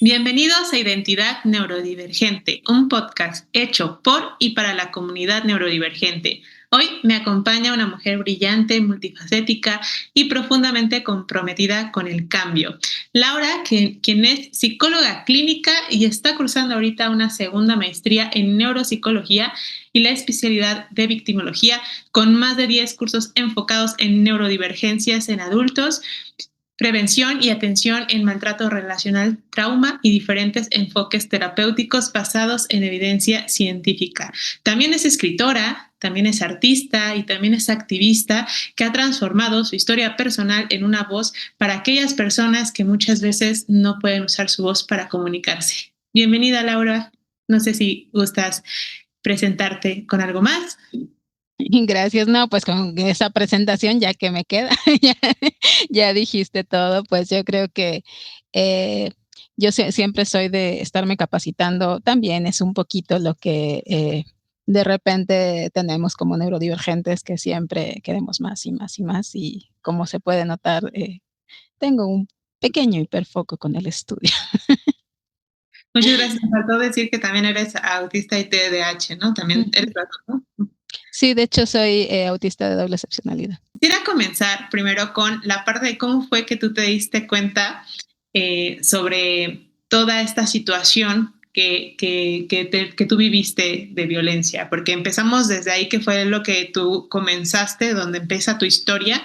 Bienvenidos a Identidad Neurodivergente, un podcast hecho por y para la comunidad neurodivergente. Hoy me acompaña una mujer brillante, multifacética y profundamente comprometida con el cambio. Laura, quien es psicóloga clínica y está cursando ahorita una segunda maestría en neuropsicología y la especialidad de victimología, con más de 10 cursos enfocados en neurodivergencias en adultos, prevención y atención en maltrato relacional, trauma y diferentes enfoques terapéuticos basados en evidencia científica. También es escritora, también es artista y también es activista que ha transformado su historia personal en una voz para aquellas personas que muchas veces no pueden usar su voz para comunicarse. Bienvenida, Laura. No sé si gustas presentarte con algo más. Gracias, no, pues con esa presentación ya que me queda, ya, ya dijiste todo, pues yo creo que eh, siempre soy de estarme capacitando, también es un poquito lo que de repente tenemos como neurodivergentes que siempre queremos más y más y más y como se puede notar, tengo un pequeño hiperfoco con el estudio. Muchas gracias. Me faltó decir que también eres autista y TDAH, ¿no? También eres las dos, ¿no? Sí, de hecho soy autista de doble excepcionalidad. Quisiera comenzar primero con la parte de cómo fue que tú te diste cuenta sobre toda esta situación que tú viviste de violencia, porque empezamos desde ahí, que fue lo que tú comenzaste, donde empieza tu historia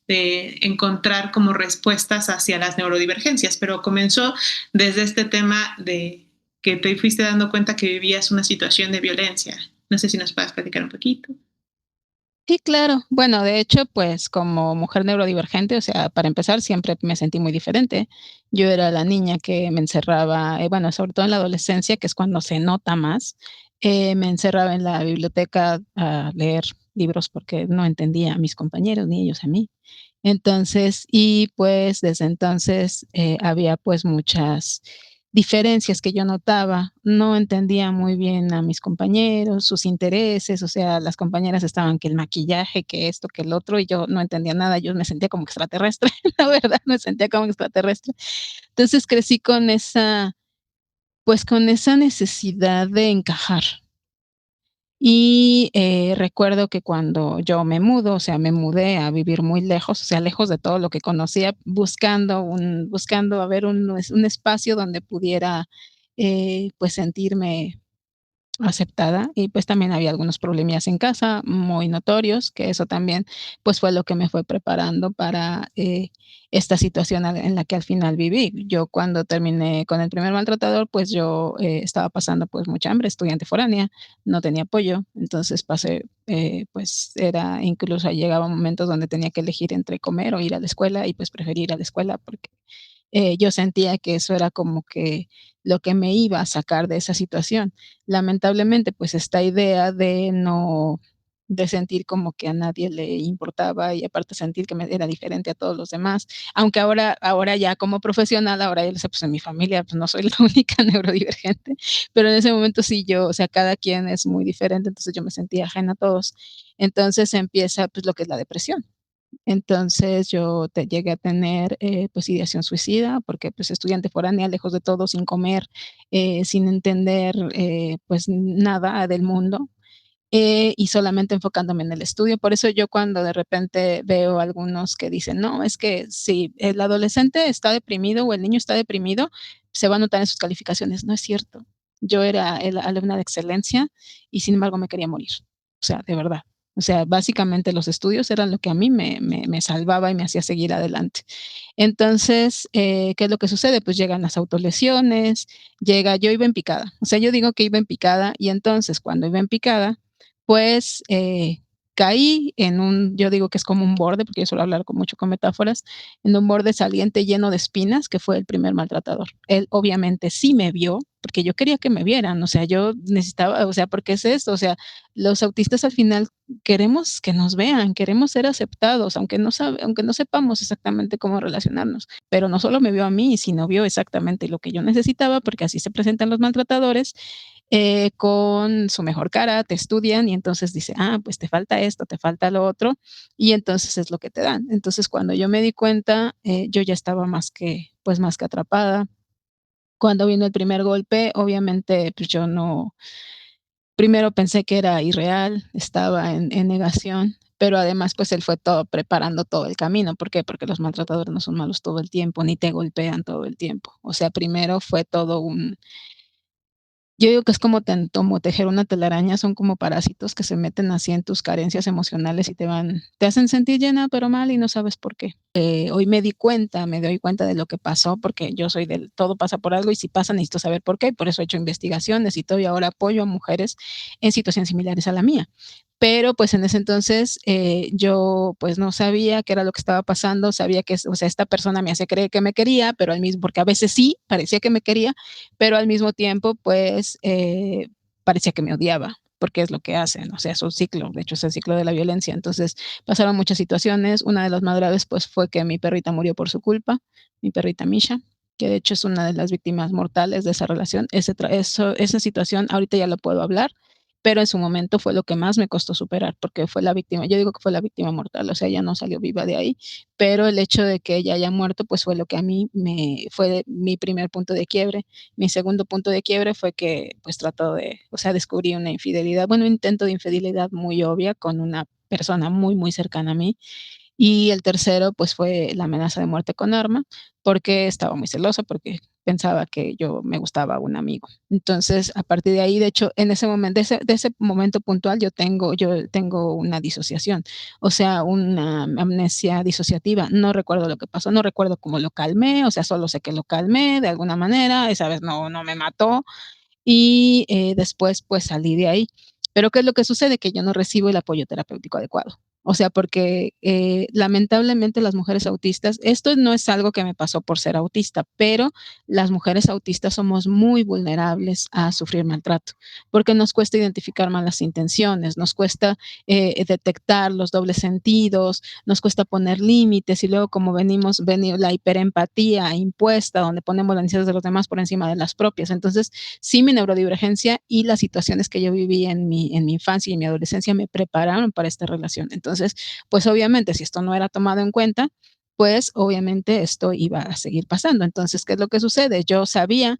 de encontrar como respuestas hacia las neurodivergencias, pero comenzó desde este tema de que te fuiste dando cuenta que vivías una situación de violencia. No sé si nos puedes platicar un poquito. Sí, claro. Bueno, de hecho, pues como mujer neurodivergente, o sea, para empezar, siempre me sentí muy diferente. Yo era la niña que me encerraba, bueno, sobre todo en la adolescencia, que es cuando se nota más, me encerraba en la biblioteca a leer libros porque no entendía a mis compañeros ni ellos a mí. Entonces, y pues desde entonces había pues muchas diferencias que yo notaba. No entendía muy bien a mis compañeros, sus intereses, o sea, las compañeras estaban que el maquillaje, que esto, que el otro, y yo no entendía nada, yo me sentía como extraterrestre, la verdad, me sentía como extraterrestre. Entonces crecí con esa, pues con esa necesidad de encajar. Y recuerdo que cuando yo me mudo, o sea, me mudé a vivir muy lejos, o sea, lejos de todo lo que conocía, buscando a ver un espacio donde pudiera, pues, sentirme aceptada. Y, pues, también había algunos problemillas en casa muy notorios, que eso también, pues, fue lo que me fue preparando para, esta situación en la que al final viví. Yo cuando terminé con el primer maltratador, pues, yo, estaba pasando, pues, mucha hambre, estudiante foránea, no tenía apoyo, entonces pasé, pues, era incluso llegaba momentos donde tenía que elegir entre comer o ir a la escuela y, pues, preferí ir a la escuela porque yo sentía que eso era como que lo que me iba a sacar de esa situación. Lamentablemente, pues esta idea de sentir como que a nadie le importaba y aparte sentir que me era diferente a todos los demás, aunque ahora ya como profesional, ahora ya sé, pues en mi familia, pues no soy la única neurodivergente, pero en ese momento sí yo, o sea, cada quien es muy diferente, entonces yo me sentía ajena a todos. Entonces empieza, pues, lo que es la depresión. Entonces, yo llegué a tener, pues, ideación suicida, porque, pues, estudiante foránea, lejos de todo, sin comer, sin entender, pues, nada del mundo, y solamente enfocándome en el estudio. Por eso yo cuando de repente veo algunos que dicen: "No, es que si el adolescente está deprimido o el niño está deprimido, se va a notar en sus calificaciones". No es cierto. Yo era el alumna de excelencia y, sin embargo, me quería morir. O sea, de verdad. O sea, básicamente los estudios eran lo que a mí me salvaba y me hacía seguir adelante. Entonces, ¿qué es lo que sucede? Pues llegan las autolesiones, yo iba en picada. O sea, yo digo que iba en picada y entonces cuando iba en picada, pues, caí en yo digo que es como un borde, porque yo suelo hablar mucho con metáforas, en un borde saliente lleno de espinas, que fue el primer maltratador. Él obviamente sí me vio, porque yo quería que me vieran, o sea, yo necesitaba, o sea, ¿porque es esto? O sea, los autistas al final queremos que nos vean, queremos ser aceptados, aunque no sepamos exactamente cómo relacionarnos, pero no solo me vio a mí, sino vio exactamente lo que yo necesitaba, porque así se presentan los maltratadores, con su mejor cara, te estudian y entonces dice, ah, pues te falta esto, te falta lo otro, y entonces es lo que te dan. Entonces, cuando yo me di cuenta, yo ya estaba más que, pues más que atrapada. Cuando vino el primer golpe, obviamente, pues yo no, primero pensé que era irreal, estaba en negación, pero además, pues él fue todo preparando todo el camino. ¿Por qué? Porque los maltratadores no son malos todo el tiempo, ni te golpean todo el tiempo. O sea, primero fue todo un, yo digo que es como tejer una telaraña, son como parásitos que se meten así en tus carencias emocionales y te hacen sentir llena, pero mal y no sabes por qué. Hoy me doy cuenta de lo que pasó, porque yo soy del todo pasa por algo y si pasa necesito saber por qué, por eso he hecho investigaciones y todo y ahora apoyo a mujeres en situaciones similares a la mía. Pero pues en ese entonces yo pues no sabía qué era lo que estaba pasando, sabía que, o sea, esta persona me hace creer que me quería, pero al mismo, porque a veces sí, parecía que me quería, pero al mismo tiempo, pues, parecía que me odiaba, porque es lo que hacen, o sea, es un ciclo, de hecho es el ciclo de la violencia. Entonces pasaron muchas situaciones, una de las más graves pues fue que mi perrita murió por su culpa, mi perrita Misha, que de hecho es una de las víctimas mortales de esa relación. Esa situación ahorita ya lo puedo hablar, pero en su momento fue lo que más me costó superar, porque fue la víctima, yo digo que fue la víctima mortal, o sea, ella no salió viva de ahí, pero el hecho de que ella haya muerto, pues fue lo que a mí me fue mi primer punto de quiebre. Mi segundo punto de quiebre fue que, pues, trató de, o sea, descubrí una infidelidad, bueno, un intento de infidelidad muy obvia con una persona muy, muy cercana a mí. Y el tercero, pues, fue la amenaza de muerte con arma, porque estaba muy celosa, porque pensaba que yo me gustaba un amigo. Entonces, a partir de ahí, de hecho, en ese momento, de ese momento puntual, yo tengo una disociación, o sea, una amnesia disociativa. No recuerdo lo que pasó, no recuerdo cómo lo calmé, o sea, solo sé que lo calmé de alguna manera, esa vez no me mató, y después pues salí de ahí. Pero ¿qué es lo que sucede? Que yo no recibo el apoyo terapéutico adecuado. O sea, porque lamentablemente las mujeres autistas, esto no es algo que me pasó por ser autista, pero las mujeres autistas somos muy vulnerables a sufrir maltrato, porque nos cuesta identificar malas intenciones, nos cuesta detectar los dobles sentidos, nos cuesta poner límites y luego como venimos la hiperempatía impuesta, donde ponemos las necesidades de los demás por encima de las propias. Entonces, sí, mi neurodivergencia y las situaciones que yo viví en mi infancia y en mi adolescencia me prepararon para esta relación. Entonces, pues obviamente, si esto no era tomado en cuenta, pues obviamente esto iba a seguir pasando. Entonces, ¿qué es lo que sucede? Yo sabía,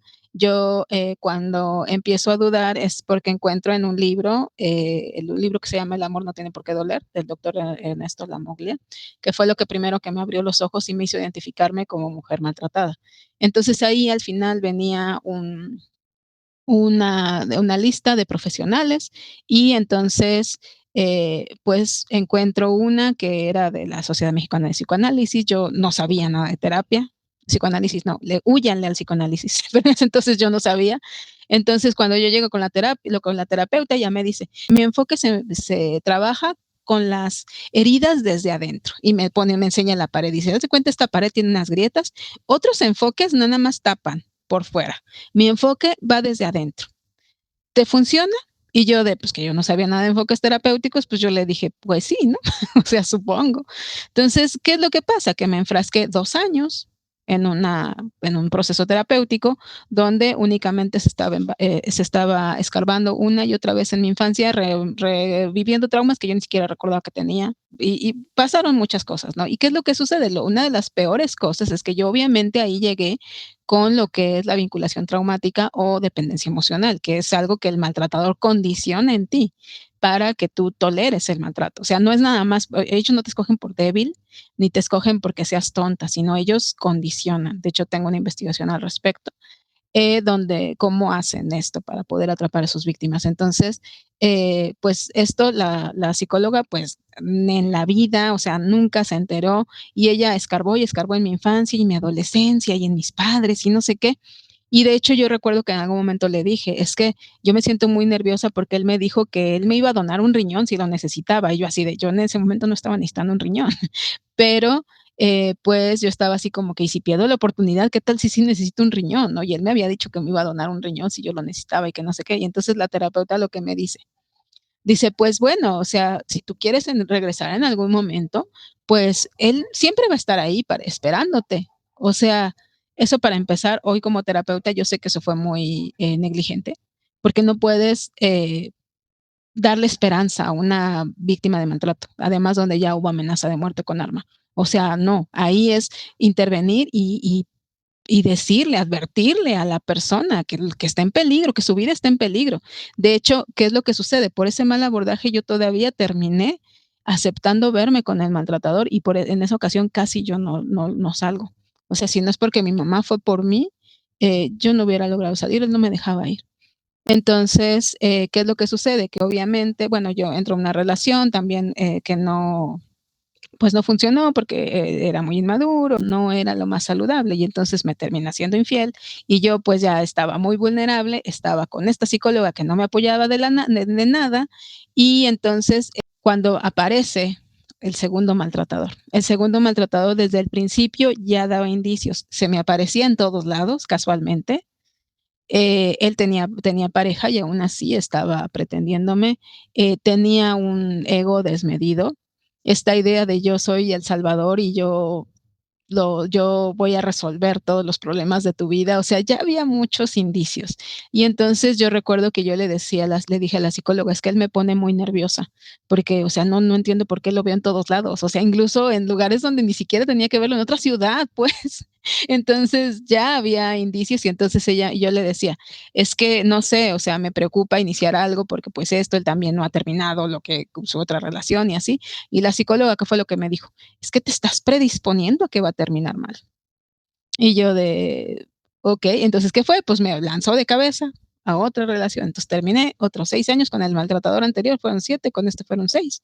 cuando empiezo a dudar es porque encuentro en un libro, el libro que se llama El amor no tiene por qué doler, del doctor Ernesto Lamoglia, que fue lo que primero que me abrió los ojos y me hizo identificarme como mujer maltratada. Entonces ahí al final venía una lista de profesionales y entonces pues encuentro una que era de la Sociedad Mexicana de Psicoanálisis. Yo no sabía nada de terapia, psicoanálisis no, huyanle al psicoanálisis, pero en ese entonces yo no sabía. Entonces cuando yo llego con la terapia, con la terapeuta, ella me dice, mi enfoque se trabaja con las heridas desde adentro y me enseña la pared, dice, ¿te cuenta? Esta pared tiene unas grietas, otros enfoques nada más tapan por fuera, mi enfoque va desde adentro. ¿Te funciona? Y yo pues que yo no sabía nada de enfoques terapéuticos, pues yo le dije, pues sí, ¿no? O sea, supongo. Entonces, ¿qué es lo que pasa? Que me enfrasqué 2 años en un proceso terapéutico donde únicamente se estaba escarbando una y otra vez en mi infancia, reviviendo traumas que yo ni siquiera recordaba que tenía. Y pasaron muchas cosas, ¿no? ¿Y qué es lo que sucede? Una de las peores cosas es que yo obviamente ahí llegué con lo que es la vinculación traumática o dependencia emocional, que es algo que el maltratador condiciona en ti para que tú toleres el maltrato. O sea, no es nada más, ellos no te escogen por débil, ni te escogen porque seas tonta, sino ellos condicionan. De hecho, tengo una investigación al respecto donde cómo hacen esto para poder atrapar a sus víctimas. Entonces, pues esto la psicóloga, pues en la vida, o sea, nunca se enteró y ella escarbó y escarbó en mi infancia y mi adolescencia y en mis padres y no sé qué. Y de hecho yo recuerdo que en algún momento le dije, es que yo me siento muy nerviosa porque él me dijo que él me iba a donar un riñón si lo necesitaba. Y yo así de, yo en ese momento no estaba necesitando un riñón, pero pues yo estaba así como que, y si pierdo la oportunidad, ¿qué tal si sí necesito un riñón? ¿No? Y él me había dicho que me iba a donar un riñón si yo lo necesitaba y que no sé qué. Y entonces la terapeuta lo que me dice, pues bueno, o sea, si tú quieres regresar en algún momento, pues él siempre va a estar ahí esperándote. O sea, eso para empezar, hoy como terapeuta yo sé que eso fue muy negligente, porque no puedes darle esperanza a una víctima de maltrato, además donde ya hubo amenaza de muerte con arma. O sea, no, ahí es intervenir y decirle, advertirle a la persona que está en peligro, que su vida está en peligro. De hecho, ¿qué es lo que sucede? Por ese mal abordaje yo todavía terminé aceptando verme con el maltratador y en esa ocasión casi yo no salgo. O sea, si no es porque mi mamá fue por mí, yo no hubiera logrado salir, él no me dejaba ir. Entonces, ¿qué es lo que sucede? Que obviamente, bueno, yo entro en una relación también que no, pues no funcionó porque era muy inmaduro, no era lo más saludable y entonces me termina siendo infiel y yo pues ya estaba muy vulnerable, estaba con esta psicóloga que no me apoyaba de nada y entonces cuando aparece el segundo maltratador desde el principio ya daba indicios, se me aparecía en todos lados casualmente. Él tenía pareja y aún así estaba pretendiéndome, tenía un ego desmedido, esta idea de yo soy el salvador y yo voy a resolver todos los problemas de tu vida, o sea, ya había muchos indicios. Y entonces yo recuerdo que yo le dije a la psicóloga, es que él me pone muy nerviosa, porque, o sea, no entiendo por qué lo veo en todos lados, o sea, incluso en lugares donde ni siquiera tenía que verlo, en otra ciudad, pues. Entonces ya había indicios y entonces yo le decía, es que no sé, o sea, me preocupa iniciar algo porque pues esto, él también no ha terminado lo que su otra relación y así. Y la psicóloga, ¿qué fue lo que me dijo? Es que te estás predisponiendo a que va a terminar mal. Y yo de, ok, entonces, ¿qué fue? Pues me lanzó de cabeza a otra relación. Entonces terminé otros 6 años con el maltratador anterior, fueron 7, con este fueron 6.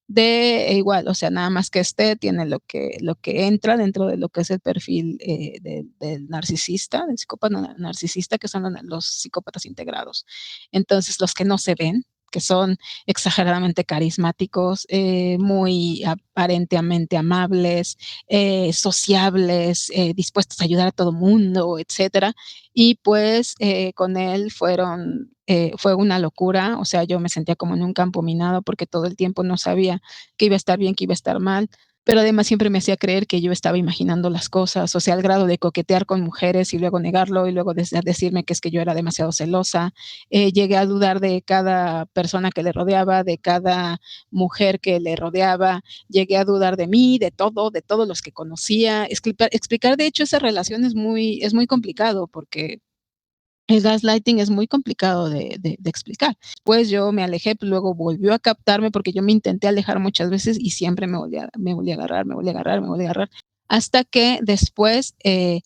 Igual, o sea, nada más que este tiene lo que entra dentro de lo que es el perfil del narcisista, del psicópata narcisista, que son los psicópatas integrados. Entonces, los que no se ven, que son exageradamente carismáticos, muy aparentemente amables, sociables, dispuestos a ayudar a todo mundo, etcétera. Y pues con él fue una locura, o sea, yo me sentía como en un campo minado porque todo el tiempo no sabía que iba a estar bien, que iba a estar mal, pero además siempre me hacía creer que yo estaba imaginando las cosas, o sea, al grado de coquetear con mujeres y luego negarlo y luego decirme que es que yo era demasiado celosa. Llegué a dudar de cada persona que le rodeaba, de cada mujer que le rodeaba, llegué a dudar de mí, de todos los que conocía. Explicar de hecho esa relación es muy complicado porque el gaslighting es muy complicado de explicar. Después yo me alejé, pues luego volvió a captarme porque yo me intenté alejar muchas veces y siempre me volví a agarrar, me volví a agarrar, me volví a agarrar, hasta que después de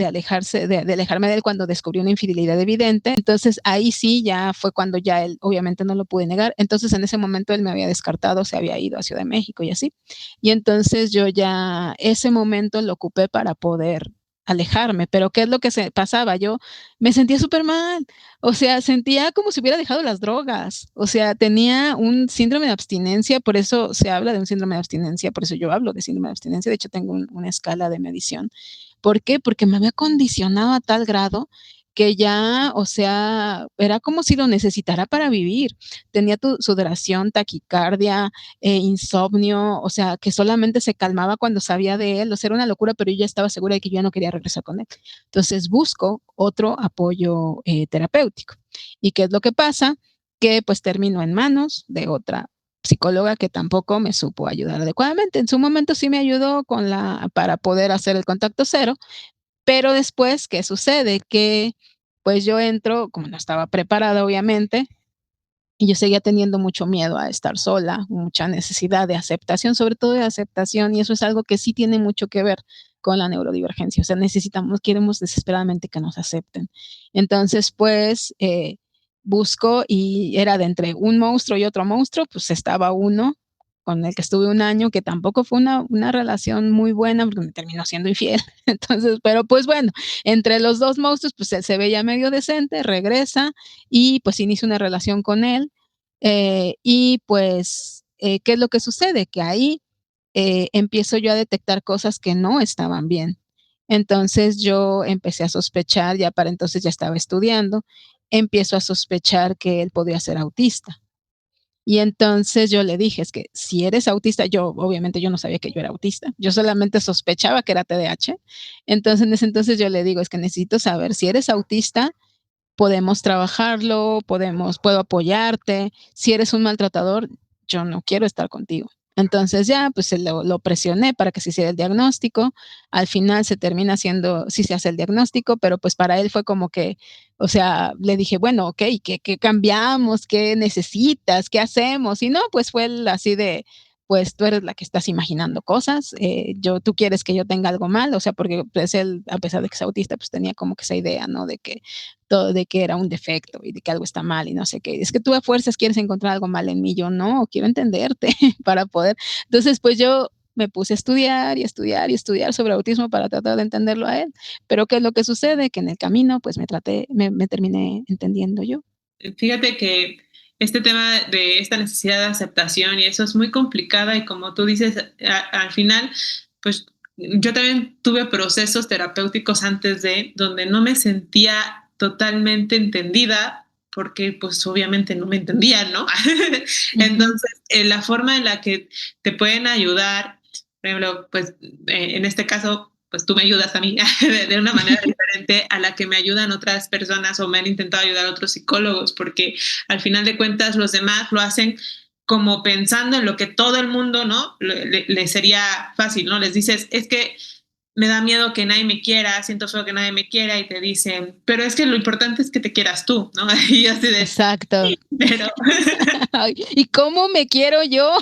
alejarme de él cuando descubrió una infidelidad evidente, entonces ahí sí ya fue cuando ya él obviamente no lo pude negar, entonces en ese momento él me había descartado, se había ido a Ciudad de México y así, y entonces yo ya ese momento lo ocupé para poder alejarme, pero ¿qué es lo que se pasaba? Yo me sentía súper mal, o sea, sentía como si hubiera dejado las drogas, o sea, tenía un síndrome de abstinencia, por eso se habla de un síndrome de abstinencia, por eso yo hablo de síndrome de abstinencia, de hecho tengo una escala de medición. ¿Por qué? Porque me había condicionado a tal grado que ya, o sea, era como si lo necesitara para vivir. Tenía sudoración, taquicardia, insomnio, o sea, que solamente se calmaba cuando sabía de él, o sea, era una locura, pero yo ya estaba segura de que yo ya no quería regresar con él. Entonces busco otro apoyo terapéutico. ¿Y qué es lo que pasa? Que pues termino en manos de otra psicóloga que tampoco me supo ayudar adecuadamente. En su momento sí me ayudó para poder hacer el contacto cero, pero después, ¿qué sucede? Que pues yo entro, como no estaba preparada obviamente, y yo seguía teniendo mucho miedo a estar sola, mucha necesidad de aceptación, sobre todo de aceptación, y eso es algo que sí tiene mucho que ver con la neurodivergencia. O sea, queremos desesperadamente que nos acepten. Entonces, pues, busco y era de entre un monstruo y otro monstruo, pues estaba uno con el que estuve un año, que tampoco fue una relación muy buena porque me terminó siendo infiel. Entonces, pero pues bueno, entre los dos monstruos, pues él se veía medio decente, regresa y pues inicio una relación con él. Y pues, ¿qué es lo que sucede? Que ahí empiezo yo a detectar cosas que no estaban bien. Entonces yo empecé a sospechar, ya para entonces ya estaba estudiando, empiezo a sospechar que él podía ser autista. Y entonces yo le dije, es que si eres autista, obviamente yo no sabía que yo era autista, yo solamente sospechaba que era TDAH. Entonces en ese entonces yo le digo, es que necesito saber si eres autista, podemos trabajarlo, puedo apoyarte. Si eres un maltratador, yo no quiero estar contigo. Entonces ya, pues lo presioné para que se hiciera el diagnóstico. Al final se termina haciendo, sí se hace el diagnóstico, pero pues para él fue como que, o sea, le dije, bueno, ok, ¿qué cambiamos? ¿Qué necesitas? ¿Qué hacemos? Y no, pues fue así de, pues tú eres la que estás imaginando cosas, tú quieres que yo tenga algo mal, o sea, porque pues él, a pesar de que es autista, pues tenía como que esa idea, ¿no? De que todo, de que era un defecto y de que algo está mal y no sé qué. Es que tú a fuerzas quieres encontrar algo mal en mí, yo no, quiero entenderte para poder. Entonces, pues yo me puse a estudiar y estudiar y estudiar sobre autismo para tratar de entenderlo a él. Pero ¿qué es lo que sucede? Que en el camino, pues me terminé entendiendo yo. Fíjate que este tema de esta necesidad de aceptación y eso es muy complicada y como tú dices, al final, pues yo también tuve procesos terapéuticos antes de donde no me sentía totalmente entendida porque pues obviamente no me entendían, ¿no? Ujú. Entonces, la forma en la que te pueden ayudar, por ejemplo, pues en este caso, pues tú me ayudas a mí de una manera diferente a la que me ayudan otras personas o me han intentado ayudar otros psicólogos, porque al final de cuentas los demás lo hacen como pensando en lo que todo el mundo, ¿no? Le sería fácil, ¿no? Les dices, es que me da miedo que nadie me quiera, siento feo que nadie me quiera y te dicen, pero es que lo importante es que te quieras tú, ¿no? Y así de, Exacto. sí, pero Ay, ¿y cómo me quiero yo?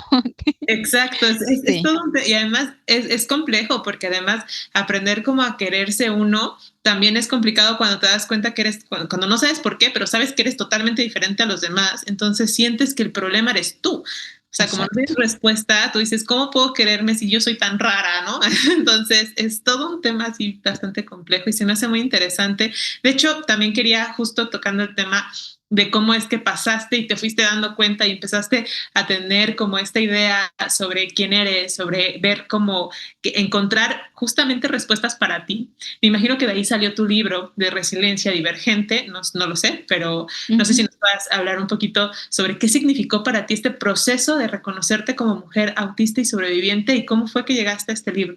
exacto, es Sí, todo y además es complejo porque además aprender como a quererse uno también es complicado cuando te das cuenta que eres, cuando no sabes por qué, pero sabes que eres totalmente diferente a los demás, entonces sientes que el problema eres tú. O sea, como no tienes exacto. respuesta, tú dices, ¿cómo puedo quererme si yo soy tan rara, no? Entonces, es todo un tema así bastante complejo y se me hace muy interesante. De hecho, también quería justo tocando el tema de cómo es que pasaste y te fuiste dando cuenta y empezaste a tener como esta idea sobre quién eres, sobre ver cómo encontrar justamente respuestas para ti. Me imagino que de ahí salió tu libro de resiliencia divergente, no, no lo sé, pero no sé si Ujú. nos puedas hablar un poquito sobre qué significó para ti este proceso de reconocerte como mujer autista y sobreviviente y cómo fue que llegaste a este libro.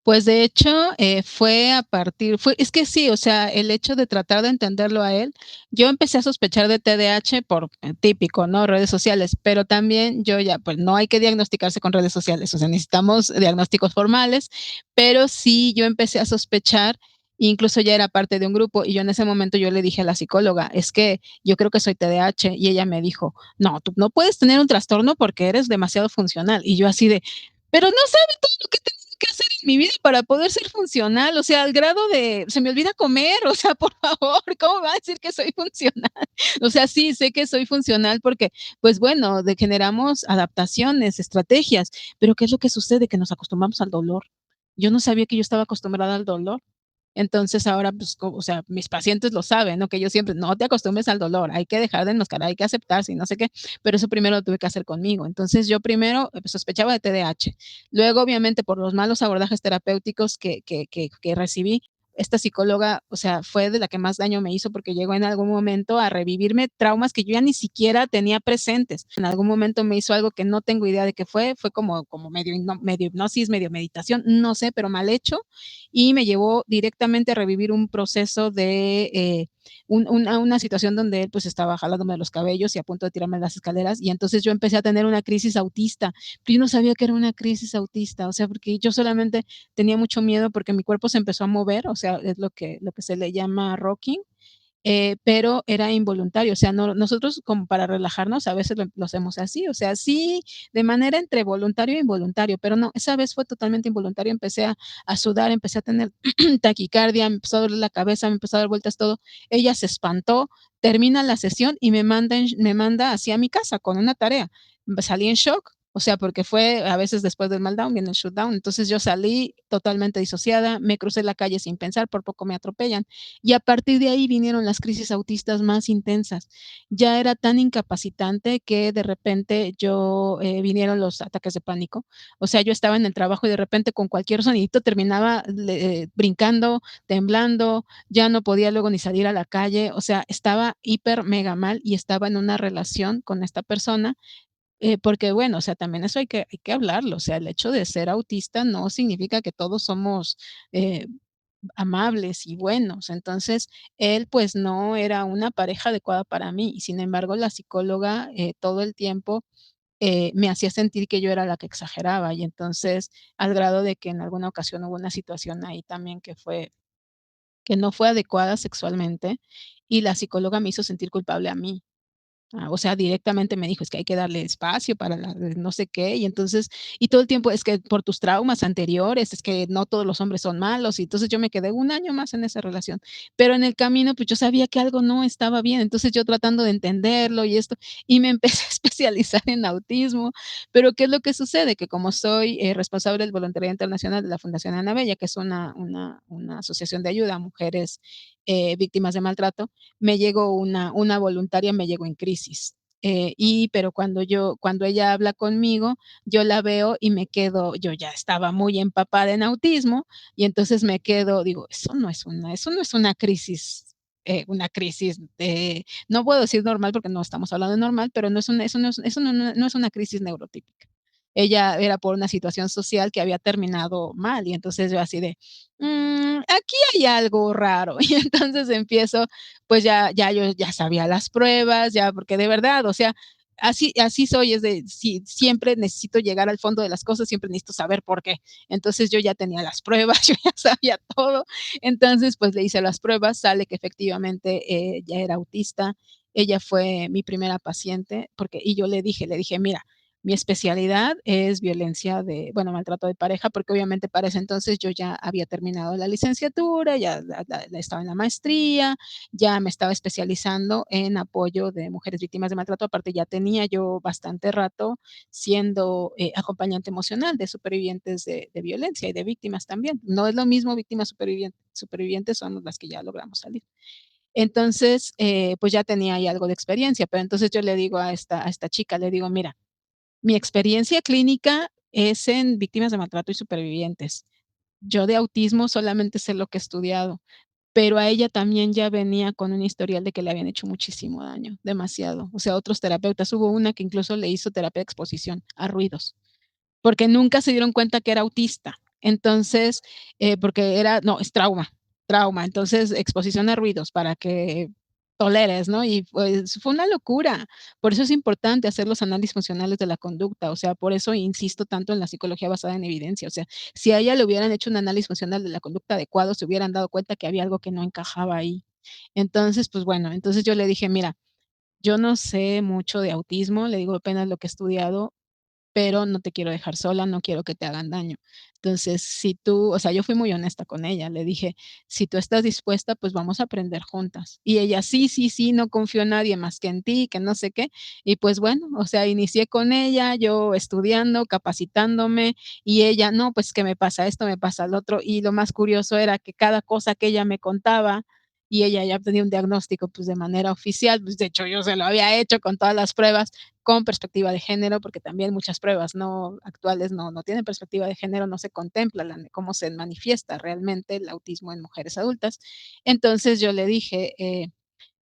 Pues de hecho, es que sí, o sea, el hecho de tratar de entenderlo a él, yo empecé a sospechar de TDAH por típico, ¿no? Redes sociales, pero también yo ya, pues no hay que diagnosticarse con redes sociales, o sea, necesitamos diagnósticos formales, pero sí yo empecé a sospechar, incluso ya era parte de un grupo y yo en ese momento yo le dije a la psicóloga, es que yo creo que soy TDAH y ella me dijo, no, tú no puedes tener un trastorno porque eres demasiado funcional y yo así de, pero no sabe todo lo que he tenido que hacer en mi vida para poder ser funcional, o sea, al grado de, se me olvida comer, o sea, por favor, ¿cómo va a decir que soy funcional? O sea, sí, sé que soy funcional porque, pues bueno, generamos adaptaciones, estrategias, pero ¿qué es lo que sucede? Que nos acostumbramos al dolor. Yo no sabía que yo estaba acostumbrada al dolor. Entonces ahora, pues, o sea, mis pacientes lo saben, ¿no? Que yo siempre, no te acostumbres al dolor, hay que dejar de enmascarar, hay que aceptarse y no sé qué, pero eso primero lo tuve que hacer conmigo. Entonces yo primero sospechaba de TDAH, luego obviamente por los malos abordajes terapéuticos que recibí, esta psicóloga, o sea, fue de la que más daño me hizo porque llegó en algún momento a revivirme traumas que yo ya ni siquiera tenía presentes. En algún momento me hizo algo que no tengo idea de qué fue como medio hipnosis, medio meditación, no sé, pero mal hecho y me llevó directamente a revivir un proceso de una situación donde él pues estaba jalándome los cabellos y a punto de tirarme las escaleras y entonces yo empecé a tener una crisis autista, pero yo no sabía que era una crisis autista, o sea, porque yo solamente tenía mucho miedo porque mi cuerpo se empezó a mover, o sea, es lo que se le llama rocking, pero era involuntario, o sea, no, nosotros como para relajarnos a veces lo hacemos así, o sea, sí, de manera entre voluntario e involuntario, pero no, esa vez fue totalmente involuntario, empecé a sudar, empecé a tener taquicardia, me empezó a doler la cabeza, me empezó a dar vueltas todo, ella se espantó, termina la sesión y me manda hacia mi casa con una tarea, salí en shock, o sea, porque fue a veces después del meltdown, viene el shutdown. Entonces yo salí totalmente disociada, me crucé la calle sin pensar, por poco me atropellan. Y a partir de ahí vinieron las crisis autistas más intensas. Ya era tan incapacitante que de repente vinieron los ataques de pánico. O sea, yo estaba en el trabajo y de repente con cualquier sonidito terminaba brincando, temblando, ya no podía luego ni salir a la calle. O sea, estaba hiper mega mal y estaba en una relación con esta persona porque bueno, o sea, también eso hay que hablarlo, o sea, el hecho de ser autista no significa que todos somos eh, amables y buenos. Entonces, él pues no era una pareja adecuada para mí y sin embargo la psicóloga todo el tiempo me hacía sentir que yo era la que exageraba. Y entonces, al grado de que en alguna ocasión hubo una situación ahí también que no fue adecuada sexualmente, y la psicóloga me hizo sentir culpable a mí. O sea, directamente me dijo: "Es que hay que darle espacio para la no sé qué", y entonces y todo el tiempo: "Es que por tus traumas anteriores, es que no todos los hombres son malos", y entonces yo me quedé un año más en esa relación. Pero en el camino, pues, yo sabía que algo no estaba bien, entonces yo tratando de entenderlo y esto, y me empecé a especializar en autismo. Pero, ¿qué es lo que sucede? Que como soy, responsable del voluntariado internacional de la Fundación Ana Bella, que es una asociación de ayuda a mujeres, víctimas de maltrato, me llegó una voluntaria, me llegó en crisis. Pero cuando ella habla conmigo, yo la veo y me quedo, yo ya estaba muy empapada en autismo, y entonces me quedo, digo, eso no es una crisis, no puedo decir normal porque no estamos hablando de normal, pero no es una crisis neurotípica. Ella era por una situación social que había terminado mal, y entonces yo así de, aquí hay algo raro. Y entonces empiezo, pues ya yo ya sabía las pruebas, ya, porque de verdad, o sea, así soy, es de, si siempre necesito llegar al fondo de las cosas, siempre necesito saber por qué. Entonces yo ya tenía las pruebas, yo ya sabía todo. Entonces, pues le hice las pruebas, sale que efectivamente ya era autista. Ella fue mi primera paciente, y yo le dije, mira, mi especialidad es violencia bueno, maltrato de pareja, porque obviamente para ese entonces yo ya había terminado la licenciatura, ya estaba en la maestría, ya me estaba especializando en apoyo de mujeres víctimas de maltrato. Aparte, ya tenía yo bastante rato siendo acompañante emocional de supervivientes de violencia y de víctimas también. No es lo mismo víctimas supervivientes son las que ya logramos salir. Entonces, pues ya tenía ahí algo de experiencia, pero entonces yo le digo a esta chica, le digo, mira, mi experiencia clínica es en víctimas de maltrato y supervivientes. Yo de autismo solamente sé lo que he estudiado, pero a ella también ya venía con un historial de que le habían hecho muchísimo daño, demasiado. O sea, otros terapeutas, hubo una que incluso le hizo terapia de exposición a ruidos, porque nunca se dieron cuenta que era autista. Entonces, porque no, es trauma. Entonces, exposición a ruidos para que toleres, ¿no? Y pues fue una locura. Por eso es importante hacer los análisis funcionales de la conducta. O sea, por eso insisto tanto en la psicología basada en evidencia. O sea, si a ella le hubieran hecho un análisis funcional de la conducta adecuado, se hubieran dado cuenta que había algo que no encajaba ahí. Entonces, pues bueno, entonces yo le dije, mira, yo no sé mucho de autismo, le digo apenas lo que he estudiado, pero no te quiero dejar sola, no quiero que te hagan daño. Entonces, si tú, o sea, yo fui muy honesta con ella, le dije, si tú estás dispuesta, pues vamos a aprender juntas. Y ella, sí, sí, sí, no confío en nadie más que en ti, que no sé qué. Y pues bueno, o sea, inicié con ella, yo estudiando, capacitándome, y ella, no, pues que me pasa esto, me pasa lo otro. Y lo más curioso era que cada cosa que ella me contaba, y ella ya tenía un diagnóstico, pues de manera oficial, pues de hecho yo se lo había hecho con todas las pruebas, con perspectiva de género, porque también muchas pruebas no actuales no tienen perspectiva de género, no se contempla cómo se manifiesta realmente el autismo en mujeres adultas. Entonces yo le dije,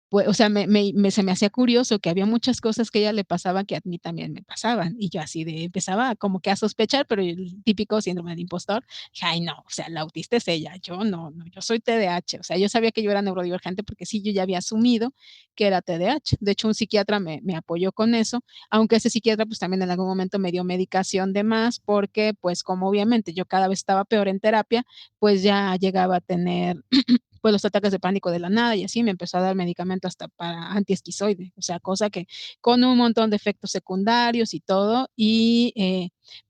pues, o sea, se me hacía curioso que había muchas cosas que a ella le pasaba que a mí también me pasaban, y yo así de empezaba como que a sospechar, pero el típico síndrome del impostor, dije: "Ay, no, o sea, la autista es ella, yo no, yo soy TDAH", o sea, yo sabía que yo era neurodivergente porque sí, yo ya había asumido que era TDAH. De hecho, un psiquiatra me apoyó con eso, aunque ese psiquiatra, pues, también en algún momento me dio medicación de más porque, pues, como obviamente yo cada vez estaba peor en terapia, pues, ya llegaba a tener pues los ataques de pánico de la nada y así me empezó a dar medicamento hasta para antiesquizoide, o sea, cosa que con un montón de efectos secundarios y todo,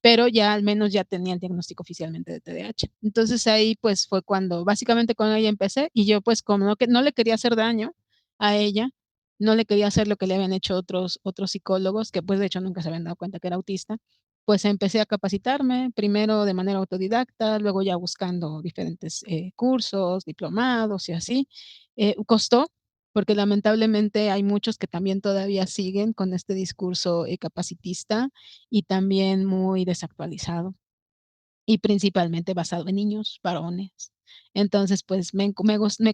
pero ya al menos ya tenía el diagnóstico oficialmente de TDAH. Entonces ahí pues fue cuando básicamente con ella empecé y yo pues como no le quería hacer daño a ella, no le quería hacer lo que le habían hecho otros psicólogos, que pues de hecho nunca se habían dado cuenta que era autista, pues empecé a capacitarme, primero de manera autodidacta, luego ya buscando diferentes cursos, diplomados y así. Costó, porque lamentablemente hay muchos que también todavía siguen con este discurso capacitista y también muy desactualizado y principalmente basado en niños varones. Entonces, pues me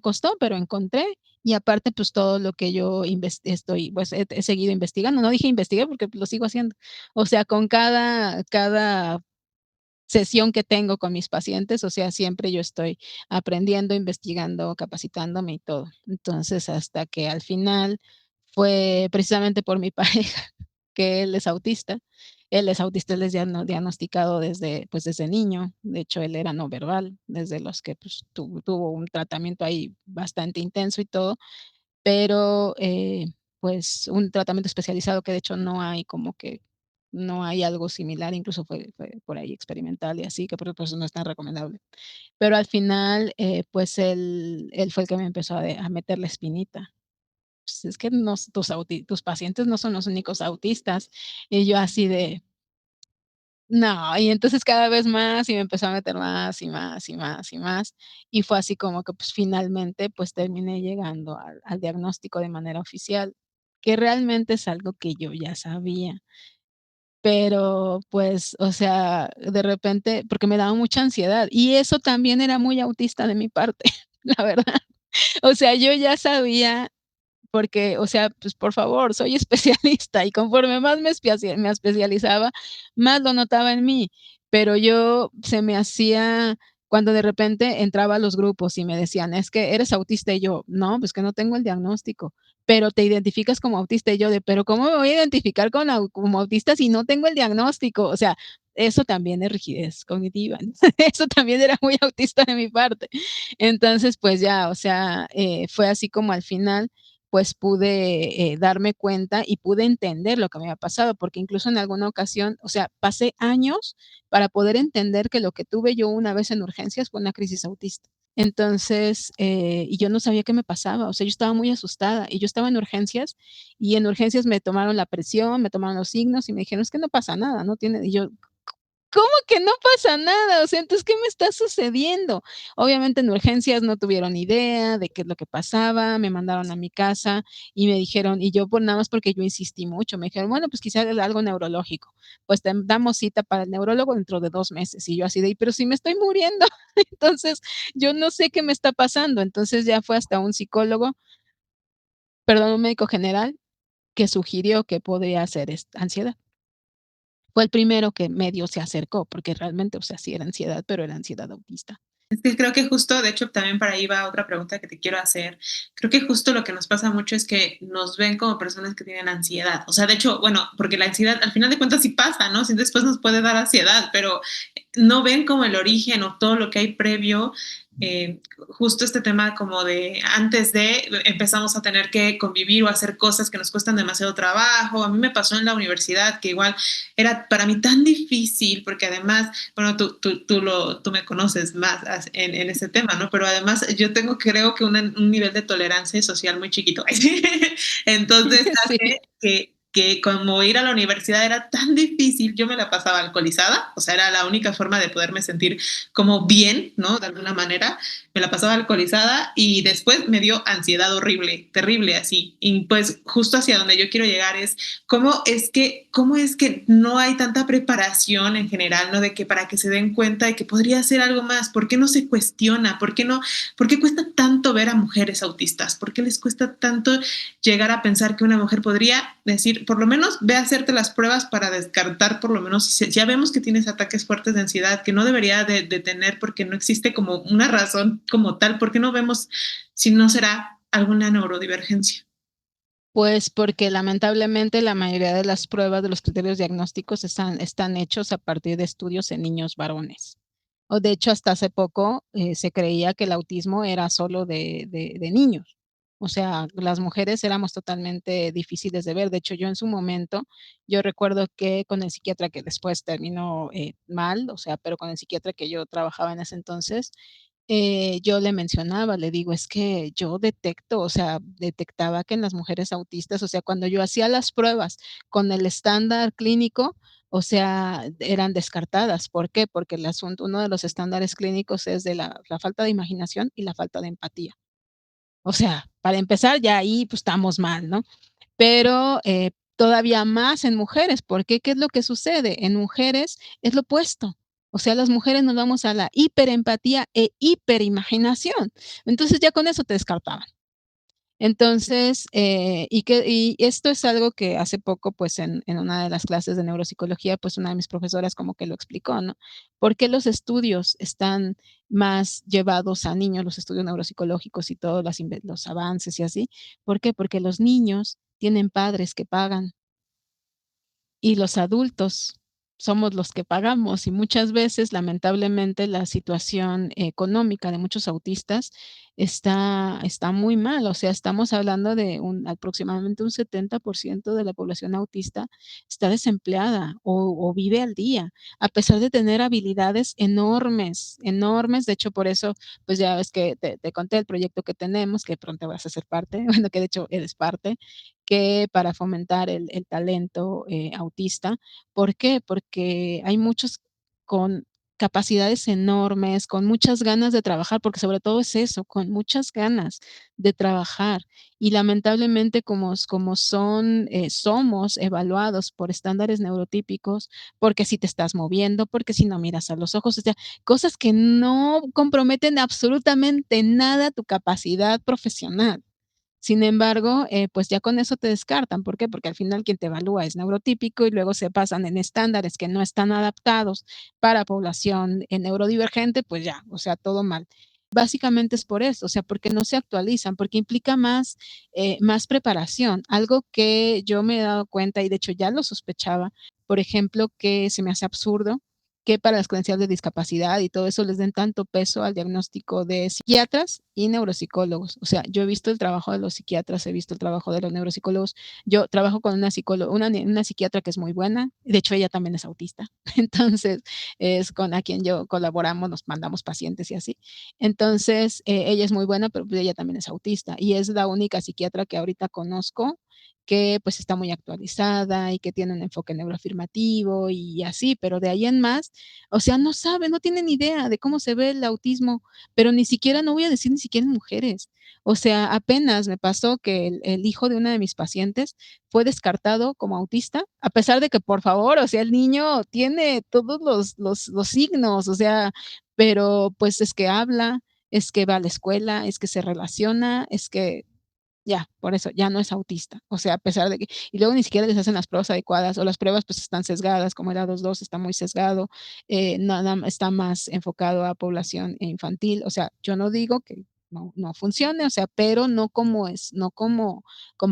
costó, pero encontré y aparte, pues todo lo que yo pues he seguido investigando. No dije investigué porque lo sigo haciendo. O sea, con cada sesión que tengo con mis pacientes, o sea, siempre yo estoy aprendiendo, investigando, capacitándome y todo. Entonces, hasta que al final fue precisamente por mi pareja. que él es autista. Él es autista, él es diagnosticado desde, pues desde niño. De hecho, él era no verbal, desde los que pues, tuvo un tratamiento ahí bastante intenso y todo, pero pues un tratamiento especializado que de hecho no hay como que no hay algo similar, incluso fue por ahí experimental y así, que por eso no es tan recomendable. Pero al final, pues él fue el que me empezó a meter la espinita. Pues es que tus pacientes no son los únicos autistas. Y yo así de, no, y entonces cada vez más, y me empezó a meter más, y más, y más, y más. Y fue así como que, pues, finalmente, pues, terminé llegando al diagnóstico de manera oficial, que realmente es algo que yo ya sabía. Pero, pues, o sea, de repente porque me daba mucha ansiedad, y eso también era muy autista de mi parte, la verdad. O sea, yo ya sabía porque, o sea, pues, por favor, soy especialista, y conforme más me especializaba, más lo notaba en mí. Pero yo se me hacía cuando de repente entraba a los grupos y me decían: "Es que eres autista", y yo: "No, pues, que no tengo el diagnóstico", "Pero te identificas como autista", y yo de: "Pero, ¿cómo me voy a identificar como autista si no tengo el diagnóstico?". O sea, eso también es rigidez cognitiva, ¿no? Eso también era muy autista de mi parte. Entonces, pues ya, o sea, fue así como al final pues pude, darme cuenta y pude entender lo que me había pasado, porque incluso en alguna ocasión, o sea, pasé años para poder entender que lo que tuve yo una vez en urgencias fue una crisis autista. Entonces, y yo no sabía qué me pasaba, o sea, yo estaba muy asustada y yo estaba y en urgencias me tomaron la presión, me tomaron los signos y me dijeron: "Es que no pasa nada, no tiene", y yo: ¿cómo que no pasa nada? O sea, entonces, ¿qué me está sucediendo? Obviamente, en urgencias no tuvieron idea de qué es lo que pasaba, me mandaron a mi casa y me dijeron y yo, pues, nada más porque yo insistí mucho, me dijeron: "Bueno, pues, quizás es algo neurológico, pues, te damos cita para el neurólogo dentro de 2 meses", y yo así de: "Pero si me estoy muriendo". Entonces, yo no sé qué me está pasando. Entonces, ya fue hasta un psicólogo, perdón, un médico general, que sugirió que podría ser, ansiedad. Fue el primero que medio se acercó, porque realmente, o sea, sí era ansiedad, pero era ansiedad autista. Es que creo que justo, de hecho, también para ahí va otra pregunta que te quiero hacer. Creo que justo lo que nos pasa mucho es que nos ven como personas que tienen ansiedad. O sea, de hecho, bueno, porque la ansiedad al final de cuentas sí pasa, ¿no? Sí, después nos puede dar ansiedad, pero no ven como el origen o todo lo que hay previo. Justo este tema como de antes de empezamos a tener que convivir o hacer cosas que nos cuestan demasiado trabajo. A mí me pasó en la universidad que igual era para mí tan difícil porque además bueno, tú me conoces más en ese tema, ¿no? Pero además yo tengo, creo que un nivel de tolerancia social muy chiquito. Entonces Sí. hace que como ir a la universidad era tan difícil, yo me la pasaba alcoholizada, o sea, era la única forma de poderme sentir como bien, ¿no? De alguna manera, me la pasaba alcoholizada y después me dio ansiedad horrible, terrible así. Y pues justo hacia donde yo quiero llegar es cómo es que no hay tanta preparación en general, ¿no? De que para que se den cuenta de que podría hacer algo más, ¿por qué no se cuestiona? ¿Por qué no? ¿Por qué cuesta tanto ver a mujeres autistas? ¿Por qué les cuesta tanto llegar a pensar que una mujer podría decir, por lo menos ve a hacerte las pruebas para descartar, por lo menos, si ya vemos que tienes ataques fuertes de ansiedad, que no debería de tener porque no existe como una razón como tal, ¿por qué no vemos si no será alguna neurodivergencia? Pues porque lamentablemente la mayoría de las pruebas de los criterios diagnósticos están hechos a partir de estudios en niños varones. O de hecho, hasta hace poco, se creía que el autismo era solo de niños. O sea, las mujeres éramos totalmente difíciles de ver. De hecho, yo en su momento, yo recuerdo que con el psiquiatra que después terminó, mal, o sea, pero con el psiquiatra que yo trabajaba en ese entonces, yo le mencionaba, le digo: "Es que yo detecto", o sea, detectaba que en las mujeres autistas, o sea, cuando yo hacía las pruebas con el estándar clínico, o sea, eran descartadas, ¿por qué? Porque el asunto uno de los estándares clínicos es de la falta de imaginación y la falta de empatía. O sea, para empezar, ya ahí, pues, estamos mal, ¿no? Pero, todavía más en mujeres, ¿por qué? ¿Qué es lo que sucede? En mujeres es lo opuesto. O sea, las mujeres nos vamos a la hiperempatía e hiperimaginación. Entonces, ya con eso te descartaban. Entonces, y esto es algo que hace poco, pues, en una de las clases de neuropsicología, pues, una de mis profesoras como que lo explicó, ¿no? ¿Por qué los estudios están más llevados a niños, los estudios neuropsicológicos y todos los avances y así? ¿Por qué? Porque los niños tienen padres que pagan. y los adultos somos los que pagamos y muchas veces, lamentablemente, la situación económica de muchos autistas está muy mal. O sea, estamos hablando de aproximadamente un 70% de la población autista está desempleada o vive al día, a pesar de tener habilidades enormes, enormes. De hecho, por eso, pues ya ves que te conté el proyecto que tenemos, que pronto vas a ser parte, bueno, que de hecho eres parte, que para fomentar el talento, autista. ¿Por qué? Porque hay muchos con capacidades enormes, con muchas ganas de trabajar, porque sobre todo es eso, con muchas ganas de trabajar. Y lamentablemente, somos evaluados por estándares neurotípicos, porque si te estás moviendo, porque si no miras a los ojos, o sea, cosas que no comprometen absolutamente nada tu capacidad profesional. Sin embargo, pues ya con eso te descartan, ¿por qué? Porque al final quien te evalúa es neurotípico y luego se pasan en estándares que no están adaptados para población, neurodivergente, pues ya, o sea, todo mal. Básicamente es por eso, o sea, porque no se actualizan, porque implica más preparación, algo que yo me he dado cuenta y de hecho ya lo sospechaba, por ejemplo, que se me hace absurdo que para las credenciales de discapacidad y todo eso les den tanto peso al diagnóstico de psiquiatras y neuropsicólogos. O sea, yo he visto el trabajo de los psiquiatras, he visto el trabajo de los neuropsicólogos. Yo trabajo con una psicóloga, una psiquiatra que es muy buena. De hecho, ella también es autista. Entonces, es con a quien yo colaboramos, nos mandamos pacientes y así. Entonces, ella es muy buena, pero pues ella también es autista y es la única psiquiatra que ahorita conozco que pues está muy actualizada y que tiene un enfoque neuroafirmativo y así, pero de ahí en más, o sea, no sabe, no tiene ni idea de cómo se ve el autismo, pero ni siquiera, no voy a decir ni siquiera en mujeres. O sea, apenas me pasó que el hijo de una de mis pacientes fue descartado como autista, a pesar de que, por favor, o sea, el niño tiene todos los signos, o sea, pero pues es que habla, es que va a la escuela, es que se relaciona, es que ya, por eso, ya no es autista. O sea, a pesar de que y luego ni siquiera les hacen las pruebas adecuadas, o las pruebas, pues, están sesgadas, como el A22 está muy sesgado, nada está más enfocado a población infantil. O sea, yo no digo que no funcione, o sea, pero no como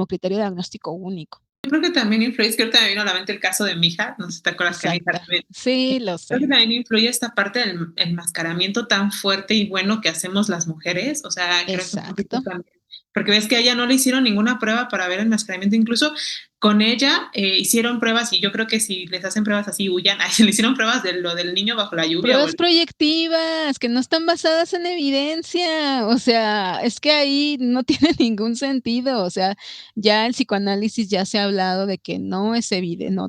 criterio diagnóstico único. Yo creo que también influye, es que ahorita me vino a la mente el caso de mi hija, no sé si te acuerdas que mi hija Exacto. también. Sí, lo Creo que sé. también influye esta parte del enmascaramiento tan fuerte y bueno que hacemos las mujeres, o sea, creo que un poquito Exacto. también, porque ves que a ella no le hicieron ninguna prueba para ver enmascaramiento, incluso con ella hicieron pruebas y yo creo que si les hacen pruebas así huyan, ay, se le hicieron pruebas de lo del niño bajo la lluvia o Pruebas el proyectivas que no están basadas en evidencia, o sea, es que ahí no tiene ningún sentido, o sea, ya el psicoanálisis ya se ha hablado de que no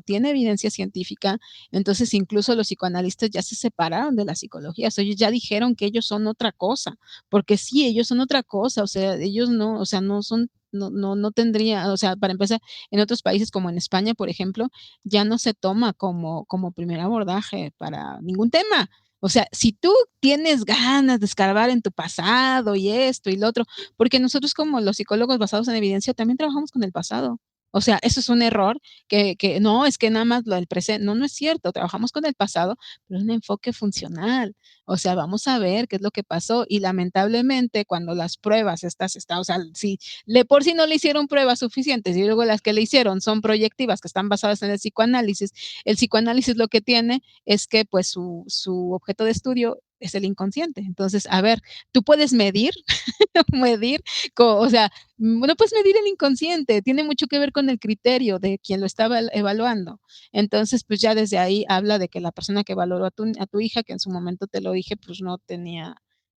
tiene evidencia científica, entonces incluso los psicoanalistas ya se separaron de la psicología, o sea, ellos ya dijeron que ellos son otra cosa, porque sí, ellos son otra cosa, o sea, ellos no, o sea, no son no tendría, o sea, para empezar, en otros países como en España, por ejemplo, ya no se toma como primer abordaje para ningún tema. O sea, si tú tienes ganas de escarbar en tu pasado y esto y lo otro, porque nosotros como los psicólogos basados en evidencia también trabajamos con el pasado. O sea, eso es un error que no, es que nada más lo del presente, no, no es cierto, trabajamos con el pasado, pero es un enfoque funcional. O sea, vamos a ver qué es lo que pasó y lamentablemente cuando las pruebas o sea, si por si no le hicieron pruebas suficientes y luego las que le hicieron son proyectivas que están basadas en el psicoanálisis lo que tiene es que pues su objeto de estudio es el inconsciente. Entonces, a ver, tú puedes medir, medir, o sea, no puedes medir el inconsciente, tiene mucho que ver con el criterio de quien lo estaba evaluando. Entonces, pues ya desde ahí habla de que la persona que valoró a tu hija, que en su momento te lo dije, pues no tenía,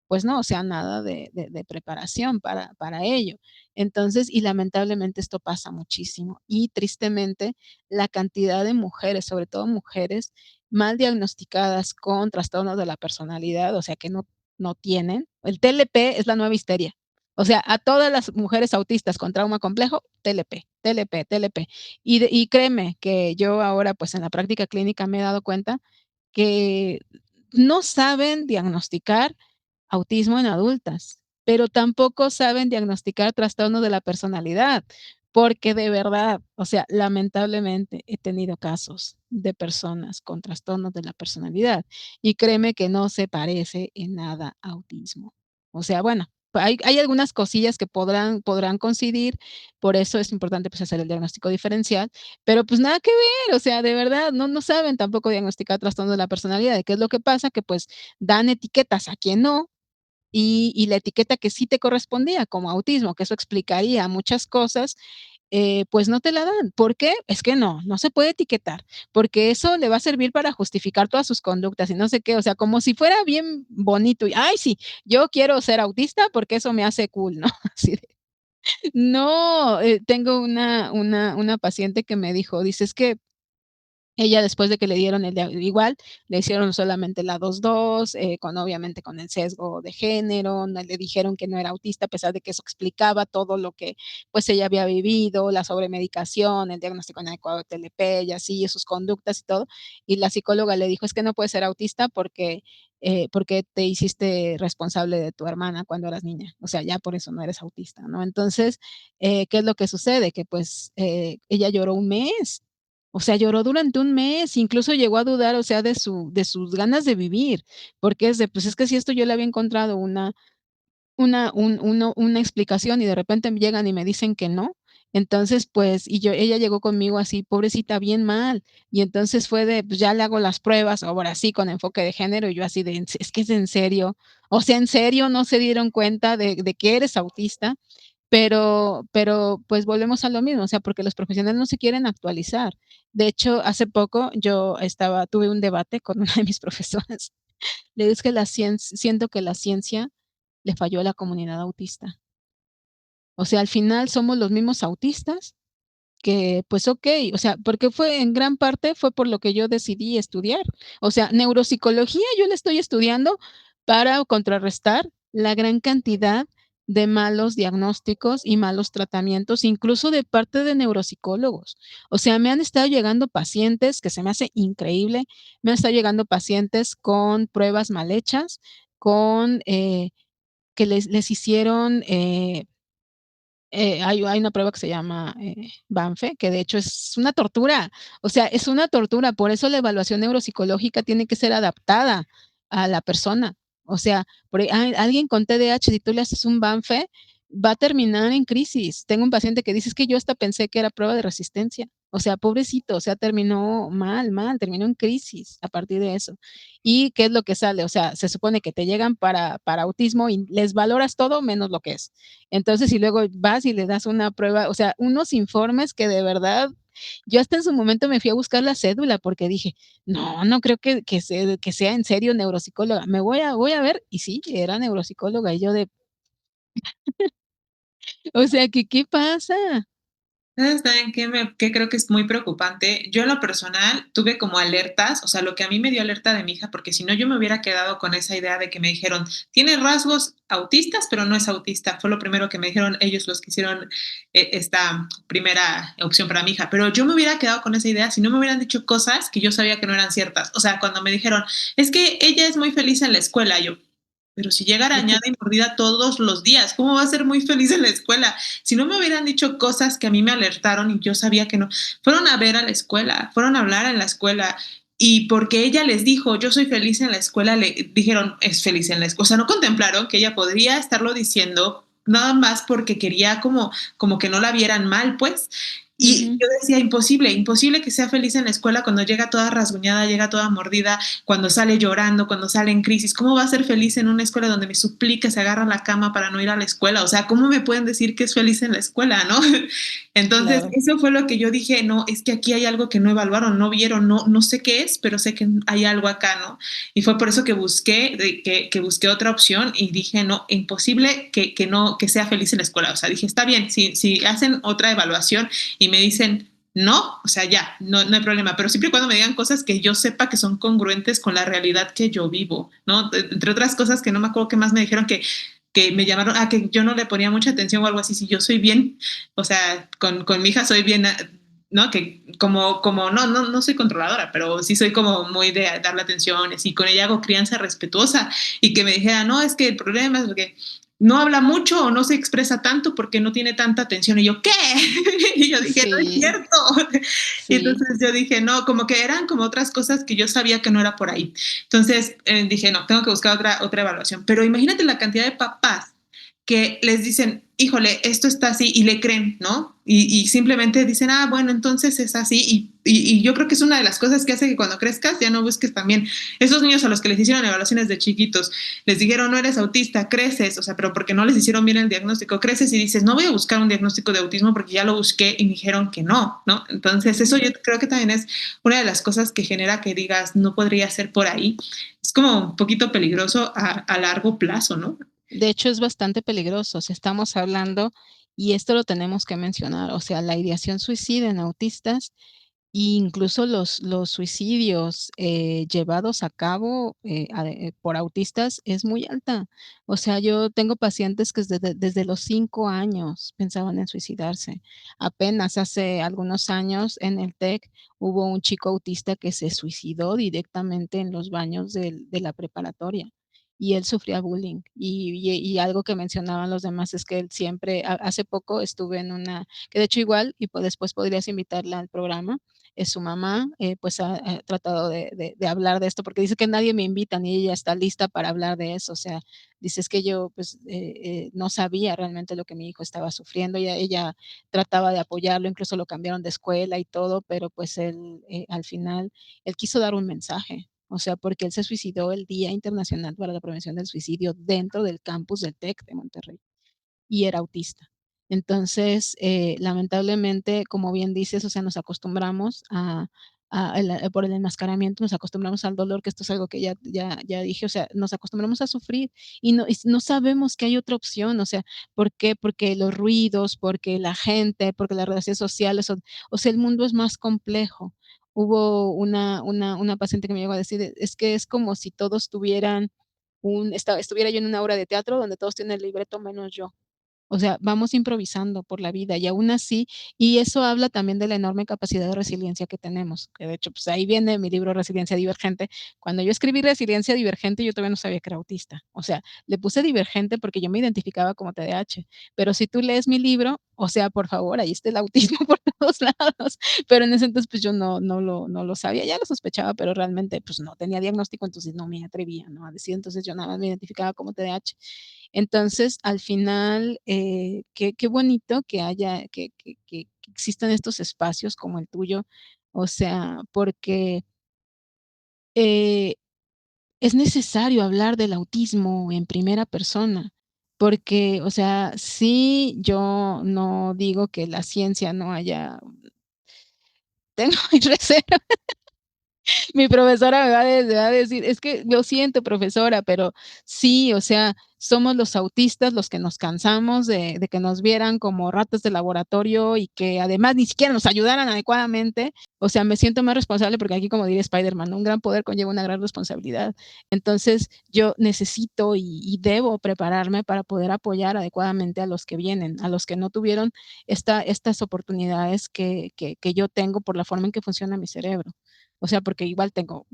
pues no, o sea, nada de preparación para ello. Entonces, y lamentablemente esto pasa muchísimo. Y tristemente, la cantidad de mujeres, sobre todo mujeres mal diagnosticadas con trastornos de la personalidad, o sea, que no tienen. El TLP es la nueva histeria. O sea, a todas las mujeres autistas con trauma complejo, TLP, TLP, TLP. Y créeme que yo ahora, pues en la práctica clínica me he dado cuenta que no saben diagnosticar autismo en adultas, pero tampoco saben diagnosticar trastorno de la personalidad, porque de verdad, o sea, lamentablemente he tenido casos de personas con trastornos de la personalidad y créeme que no se parece en nada a autismo. O sea, bueno, hay algunas cosillas que podrán coincidir, por eso es importante, pues, hacer el diagnóstico diferencial, pero, pues, nada que ver, o sea, de verdad, no saben tampoco diagnosticar trastorno de la personalidad. ¿De qué es lo que pasa? Que, pues, dan etiquetas a quien no, y la etiqueta que sí te correspondía, como autismo, que eso explicaría muchas cosas, pues no te la dan. ¿Por qué? Es que no se puede etiquetar, porque eso le va a servir para justificar todas sus conductas y no sé qué, o sea, como si fuera bien bonito y, ay, sí, yo quiero ser autista porque eso me hace cool, ¿no? Así de, no, tengo una paciente que me dijo, dice: "Es que ella después de que le dieron el dia igual, le hicieron solamente la 2-2, con obviamente con el sesgo de género, no le dijeron que no era autista, a pesar de que eso explicaba todo lo que, pues, ella había vivido, la sobremedicación, el diagnóstico inadecuado de TLP y así, sus conductas y todo. Y la psicóloga le dijo: "Es que no puedes ser autista porque te hiciste responsable de tu hermana cuando eras niña, o sea, ya por eso no eres autista", ¿no? Entonces, ¿qué es lo que sucede? Que, pues, ella lloró un mes. O sea, lloró durante un mes, incluso llegó a dudar, o sea, de sus ganas de vivir, porque es de, pues, es que si esto yo le había encontrado una explicación y de repente me llegan y me dicen que no. Entonces, pues, ella llegó conmigo así, pobrecita, bien mal. Y entonces fue de, pues, ya le hago las pruebas, ahora sí, con enfoque de género, y yo así de, es que es en serio? O sea, ¿en serio no se dieron cuenta de que eres autista? Pero, pues, volvemos a lo mismo, o sea, porque los profesionales no se quieren actualizar. De hecho, hace poco tuve un debate con una de mis profesoras. Le digo: "Es que la ciencia siento que la ciencia le falló a la comunidad autista". O sea, al final somos los mismos autistas que, pues, okey, o sea, porque fue en gran parte fue por lo que yo decidí estudiar. O sea, neuropsicología yo la estoy estudiando para contrarrestar la gran cantidad de malos diagnósticos y malos tratamientos, incluso de parte de neuropsicólogos. O sea, me han estado llegando pacientes, que se me hace increíble, me han estado llegando pacientes con pruebas mal hechas, con, que les hicieron, hay una prueba que se llama, Banfe, que de hecho es una tortura, o sea, es una tortura, por eso la evaluación neuropsicológica tiene que ser adaptada a la persona. O sea, alguien con TDAH, si tú le haces un Banfe, va a terminar en crisis. Tengo un paciente que dice: "Es que yo hasta pensé que era prueba de resistencia". O sea, pobrecito, o sea, terminó mal, terminó en crisis a partir de eso. ¿Y qué es lo que sale? O sea, se supone que te llegan para autismo y les valoras todo menos lo que es. Entonces, y luego vas y le das una prueba, o sea, unos informes que de verdad, yo hasta en su momento me fui a buscar la cédula porque dije: "No creo que sea en serio neuropsicóloga, voy a ver", y sí, era neuropsicóloga, y yo de, o sea, ¿qué pasa? ¿Sabes también qué creo que es muy preocupante? Yo en lo personal tuve como alertas, o sea, lo que a mí me dio alerta de mi hija, porque si no yo me hubiera quedado con esa idea de que me dijeron, tiene rasgos autistas, pero no es autista. Fue lo primero que me dijeron ellos los que hicieron esta primera opción para mi hija. Pero yo me hubiera quedado con esa idea si no me hubieran dicho cosas que yo sabía que no eran ciertas. O sea, cuando me dijeron, es que ella es muy feliz en la escuela, yo, pero si llega arañada y mordida todos los días, ¿cómo va a ser muy feliz en la escuela? Si no me hubieran dicho cosas que a mí me alertaron y yo sabía que no, fueron a ver a la escuela, fueron a hablar en la escuela y porque ella les dijo, yo soy feliz en la escuela, le dijeron, es feliz en la escuela. O sea, no contemplaron que ella podría estarlo diciendo nada más porque quería como que no la vieran mal, pues. Y Ujú, yo decía, imposible que sea feliz en la escuela cuando llega toda rasguñada, llega toda mordida, cuando sale llorando, cuando sale en crisis. ¿Cómo va a ser feliz en una escuela donde me suplica, se agarra a la cama para no ir a la escuela? O sea, ¿cómo me pueden decir que es feliz en la escuela, no? Entonces, claro. eso fue lo que yo dije, no, es que aquí hay algo que no evaluaron, no vieron, no sé qué es, pero sé que hay algo acá, ¿no? Y fue por eso que que busqué otra opción y dije, no, imposible que no, que sea feliz en la escuela. O sea, dije, está bien, si hacen otra evaluación y me dicen, no, o sea, ya, no hay problema, pero siempre y cuando me digan cosas que yo sepa que son congruentes con la realidad que yo vivo, ¿no? Entre otras cosas que no me acuerdo qué más me dijeron que me llamaron a que yo no le ponía mucha atención o algo así, si yo soy bien, o sea, con mi hija soy bien, ¿no? Que no soy controladora, pero sí soy como muy de darle atención, y con ella hago crianza respetuosa y que me dijera, no, es que el problema es que no habla mucho o no se expresa tanto porque no tiene tanta atención. Y yo, ¿qué? Y yo dije, no es Sí, cierto. Y sí. entonces yo dije, no, como que eran como otras cosas que yo sabía que no era por ahí. Entonces dije, no, tengo que buscar otra evaluación. Pero imagínate la cantidad de papás que les dicen, híjole, esto está así, y le creen, ¿no? Y simplemente dicen, bueno, entonces es así. Y yo creo que es una de las cosas que hace que cuando crezcas ya no busques también esos niños a los que les hicieron evaluaciones de chiquitos, les dijeron, no eres autista, creces, o sea, pero porque no les hicieron bien el diagnóstico, creces y dices, no voy a buscar un diagnóstico de autismo porque ya lo busqué y me dijeron que no, ¿no? Entonces, eso yo creo que también es una de las cosas que genera que digas, no podría ser por ahí. Es como un poquito peligroso a largo plazo, ¿no? De hecho, es bastante peligroso. Si estamos hablando, y esto lo tenemos que mencionar, o sea, la ideación suicida en autistas e incluso los suicidios llevados a cabo por autistas es muy alta. O sea, yo tengo pacientes que desde los 5 años pensaban en suicidarse. Apenas hace algunos años en el TEC hubo un chico autista que se suicidó directamente en los baños de la preparatoria. Y él sufría bullying. Y algo que mencionaban los demás es que él siempre, hace poco estuve en una, que de hecho igual, y pues después podrías invitarla al programa, su mamá, pues ha tratado de hablar de esto, porque dice que nadie me invita, ni ella está lista para hablar de eso. O sea, dice es que yo pues no sabía realmente lo que mi hijo estaba sufriendo, y ella trataba de apoyarlo, incluso lo cambiaron de escuela y todo, pero pues él al final, él quiso dar un mensaje. O sea, porque él se suicidó el Día Internacional para la Prevención del Suicidio dentro del campus del TEC de Monterrey, y era autista. Entonces, lamentablemente, como bien dices, o sea, nos acostumbramos por el enmascaramiento, nos acostumbramos al dolor, que esto es algo que ya dije, o sea, nos acostumbramos a sufrir y no sabemos que hay otra opción. O sea, ¿por qué? Porque los ruidos, porque la gente, porque las redes sociales, o sea, el mundo es más complejo. Hubo una paciente que me llegó a decir, es que es como si todos tuvieran estuviera yo en una obra de teatro donde todos tienen el libreto menos yo. O sea, vamos improvisando por la vida y aún así, y eso habla también de la enorme capacidad de resiliencia que tenemos, que de hecho, pues ahí viene mi libro Resiliencia Divergente. Cuando yo escribí Resiliencia Divergente, yo todavía no sabía que era autista. O sea, le puse divergente porque yo me identificaba como TDAH, pero si tú lees mi libro, o sea, por favor, ahí está el autismo por todos lados. Pero en ese entonces, pues yo no lo sabía, ya lo sospechaba, pero realmente, pues no tenía diagnóstico, entonces no me atrevía, ¿no?, a decir. Entonces yo nada más me identificaba como TDAH. Entonces, al final, qué bonito que haya, que existan estos espacios como el tuyo. O sea, porque eh, es necesario hablar del autismo en primera persona, porque, o sea, sí, yo no digo que la ciencia no haya, tengo mi reserva. Mi profesora me va a decir, es que lo siento, profesora, pero sí, o sea, somos los autistas los que nos cansamos de que nos vieran como ratas de laboratorio y que además ni siquiera nos ayudaran adecuadamente. O sea, me siento más responsable porque aquí, como diría Spider-Man, ¿no?, un gran poder conlleva una gran responsabilidad. Entonces, yo necesito y debo prepararme para poder apoyar adecuadamente a los que vienen, a los que no tuvieron estas oportunidades que yo tengo por la forma en que funciona mi cerebro. O sea, porque igual tengo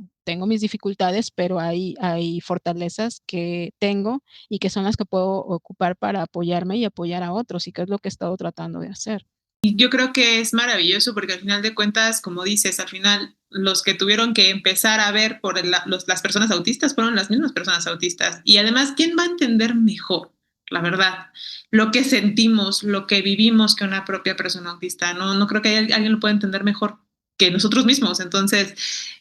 mis dificultades, pero hay fortalezas que tengo y que son las que puedo ocupar para apoyarme y apoyar a otros, y que es lo que he estado tratando de hacer. Y yo creo que es maravilloso porque al final de cuentas, como dices, al final los que tuvieron que empezar a ver por las personas autistas fueron las mismas personas autistas. Y además, ¿quién va a entender mejor, la verdad, lo que sentimos, lo que vivimos que una propia persona autista? No, no creo que alguien lo pueda entender mejor que nosotros mismos. Entonces,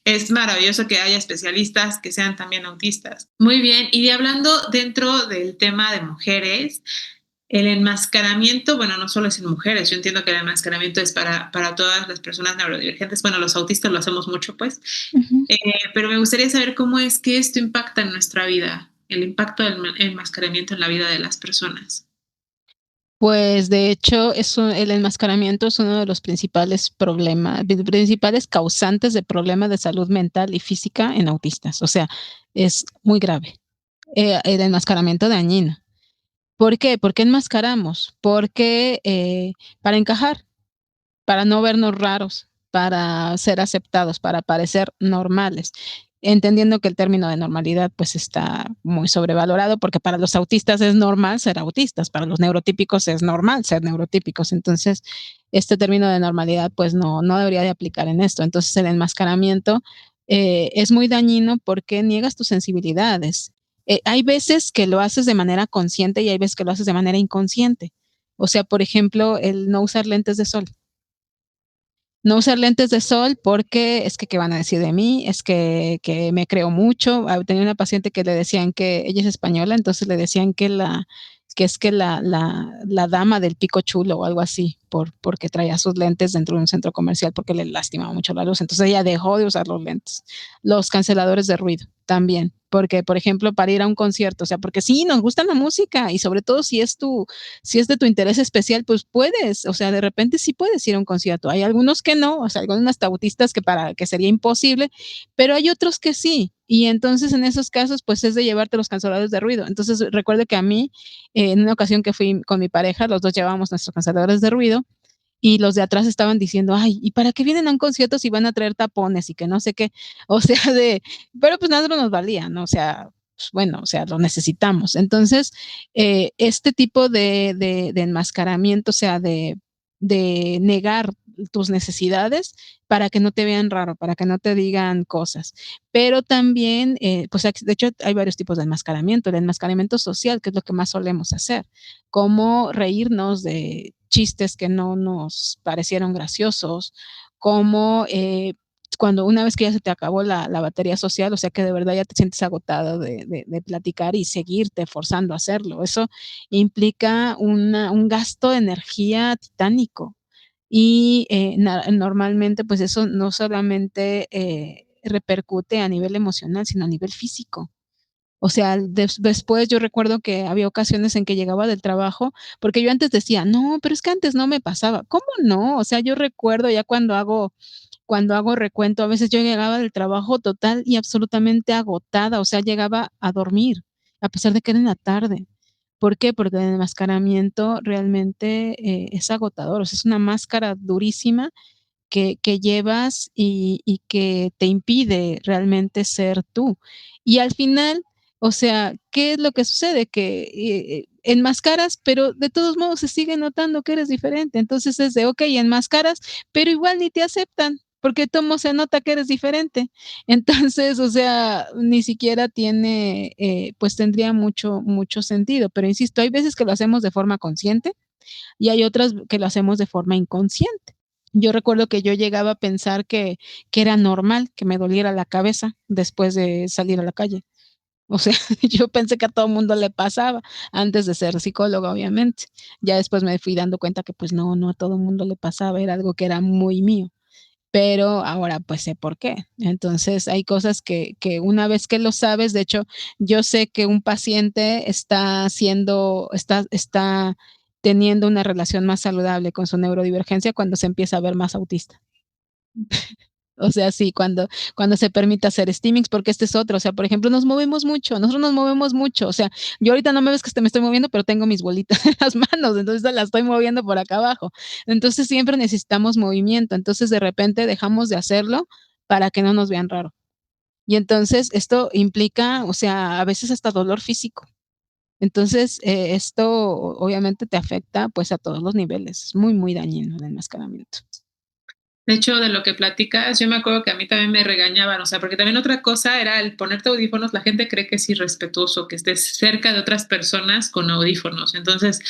es maravilloso que haya especialistas que sean también autistas. Muy bien, y hablando dentro del tema de mujeres, el enmascaramiento, bueno, no solo es en mujeres, yo entiendo que el enmascaramiento es para todas las personas neurodivergentes, bueno, los autistas lo hacemos mucho, pues, Ujú. eh, pero me gustaría saber cómo es que esto impacta en nuestra vida, el impacto del enmascaramiento en la vida de las personas. Pues, de hecho, el enmascaramiento es uno de los principales causantes de problemas de salud mental y física en autistas. O sea, es muy grave. El enmascaramiento dañino. ¿Por qué? ¿Por qué enmascaramos? Porque, para encajar, para no vernos raros, para ser aceptados, para parecer normales. Entendiendo que el término de normalidad, pues, está muy sobrevalorado, porque para los autistas es normal ser autistas, para los neurotípicos es normal ser neurotípicos. Entonces, este término de normalidad, pues, no debería de aplicar en esto. Entonces, el enmascaramiento, es muy dañino porque niegas tus sensibilidades. hay veces que lo haces de manera consciente y hay veces que lo haces de manera inconsciente. O sea, por ejemplo, el no usar lentes de sol. No usar lentes de sol porque es que, ¿qué van a decir de mí? Es que me creo mucho. Tenía una paciente que le decían que ella es española, entonces le decían que es que la dama del pico chulo o algo así, porque traía sus lentes dentro de un centro comercial porque le lastimaba mucho la luz. Entonces ella dejó de usar los lentes. Los canceladores de ruido también, porque, por ejemplo, para ir a un concierto, o sea, porque sí, nos gusta la música y sobre todo si es de tu interés especial, pues puedes, o sea, de repente sí puedes ir a un concierto. Hay algunos que no, o sea, algunos tautistas que sería imposible, pero hay otros que sí. Y entonces en esos casos, pues es de llevarte los canceladores de ruido. Entonces recuerdo que a mí, en una ocasión que fui con mi pareja, los dos llevábamos nuestros canceladores de ruido y los de atrás estaban diciendo, ay, ¿y para qué vienen a un concierto si van a traer tapones y que no sé qué? O sea, pero pues nada nos valía, ¿no? O sea, pues, bueno, o sea, lo necesitamos. Entonces, este tipo de enmascaramiento, o sea, de negar tus necesidades para que no te vean raro, para que no te digan cosas. Pero también, pues de hecho hay varios tipos de enmascaramiento. El enmascaramiento social, que es lo que más solemos hacer, como reírnos de chistes que no nos parecieron graciosos, como cuando una vez que ya se te acabó la batería social, o sea que de verdad ya te sientes agotado de platicar y seguirte forzando a hacerlo. Eso implica un gasto de energía titánico. Y normalmente, pues eso no solamente repercute a nivel emocional, sino a nivel físico. O sea, después yo recuerdo que había ocasiones en que llegaba del trabajo, porque yo antes decía, no, pero es que antes no me pasaba. ¿Cómo no? O sea, yo recuerdo ya cuando hago recuento, a veces yo llegaba del trabajo total y absolutamente agotada, o sea, llegaba a dormir, a pesar de que era en la tarde. ¿Por qué? Porque el enmascaramiento realmente es agotador, o sea, es una máscara durísima que llevas y que te impide realmente ser tú. Y al final, o sea, ¿qué es lo que sucede? Que enmascaras, pero de todos modos se sigue notando que eres diferente. Entonces es de, ok, enmascaras, pero igual ni te aceptan. Porque tomo se nota que eres diferente. Entonces, o sea, ni siquiera tiene, pues tendría mucho sentido. Pero insisto, hay veces que lo hacemos de forma consciente y hay otras que lo hacemos de forma inconsciente. Yo recuerdo que yo llegaba a pensar que era normal que me doliera la cabeza después de salir a la calle. O sea, yo pensé que a todo mundo le pasaba antes de ser psicóloga, obviamente. Ya después me fui dando cuenta que pues no, no a todo mundo le pasaba, era algo que era muy mío. Pero ahora pues sé por qué. Entonces hay cosas que una vez que lo sabes, de hecho, yo sé que un paciente está teniendo una relación más saludable con su neurodivergencia cuando se empieza a ver más autista. O sea, sí, cuando se permite hacer steamings, porque este es otro, o sea, por ejemplo, nosotros nos movemos mucho, o sea, yo ahorita no me ves que me estoy moviendo, pero tengo mis bolitas en las manos, entonces las estoy moviendo por acá abajo. Entonces siempre necesitamos movimiento, entonces de repente dejamos de hacerlo para que no nos vean raro. Y entonces esto implica, o sea, a veces hasta dolor físico. Entonces, esto obviamente te afecta pues a todos los niveles, es muy dañino el enmascaramiento. De hecho, de lo que platicas, yo me acuerdo que a mí también me regañaban, o sea, porque también otra cosa era el ponerte audífonos, la gente cree que es irrespetuoso, que estés cerca de otras personas con audífonos. Entonces,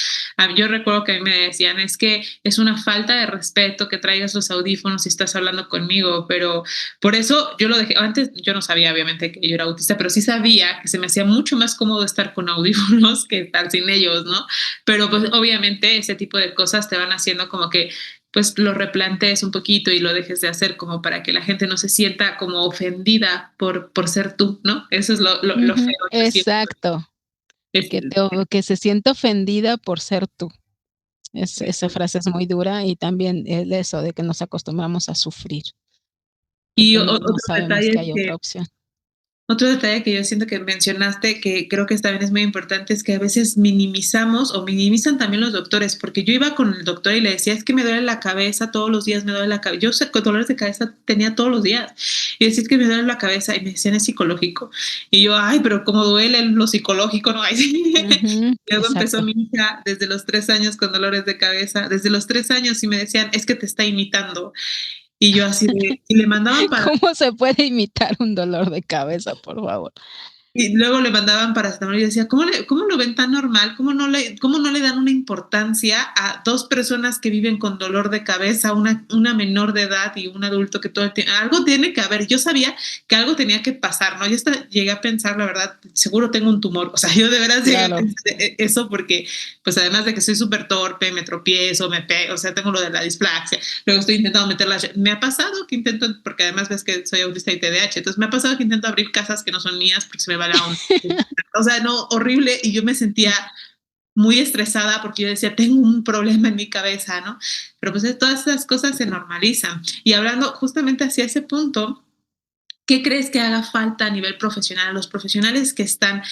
yo recuerdo que a mí me decían, es que es una falta de respeto que traigas los audífonos si estás hablando conmigo, pero por eso yo lo dejé. Antes yo no sabía, obviamente, que yo era autista, pero sí sabía que se me hacía mucho más cómodo estar con audífonos que estar sin ellos, ¿no? Pero pues obviamente ese tipo de cosas te van haciendo como que pues lo replantees un poquito y lo dejes de hacer como para que la gente no se sienta como ofendida por ser tú, ¿no? Eso es lo Ujú, feo, yo siento. exacto, Es, que se sienta ofendida por ser tú. Esa es- frase es muy dura y también el eso de que nos acostumbramos a sufrir, y porque no otro sabemos detalle que es hay otra que opción. otro detalle que yo siento que mencionaste, que creo que también es muy importante, es que a veces minimizamos o minimizan también los doctores, porque yo iba con el doctor y le decía, es que me duele la cabeza, todos los días me duele la cabeza. Yo sé que dolores de cabeza tenía todos los días. Y decía, es que me duele la cabeza y me decían, es psicológico. Y yo, ay, pero cómo duele lo psicológico, ¿no? Ay, sí. Ujú, Luego empezó exacto. mi hija desde los 3 años con dolores de cabeza, desde los 3 años y me decían, es que te está imitando. Y yo así de, y le mandaban para ¿Cómo se puede imitar un dolor de cabeza, por favor? Y luego le mandaban paracetamol y yo decía, ¿cómo lo ven tan normal? Cómo no le dan una importancia a dos personas que viven con dolor de cabeza, una menor de edad y un adulto que todo el tiempo, algo tiene que haber. Yo sabía que algo tenía que pasar, ¿no? Yo hasta llegué a pensar, la verdad, seguro tengo un tumor. O sea, yo de veras llegué a Claro. pensar eso porque, pues además de que soy súper torpe, me tropiezo, me pego, o sea, tengo lo de la displasia, luego estoy intentando meterla. Me ha pasado que intento, porque además ves que soy autista y TDAH, entonces me ha pasado que intento abrir casas que no son mías porque se me va la onda. O sea, no, horrible, y yo me sentía muy estresada porque yo decía, tengo un problema en mi cabeza, ¿no? Pero pues todas esas cosas se normalizan. Y hablando justamente hacia ese punto, ¿qué crees que haga falta a nivel profesional? A los profesionales que están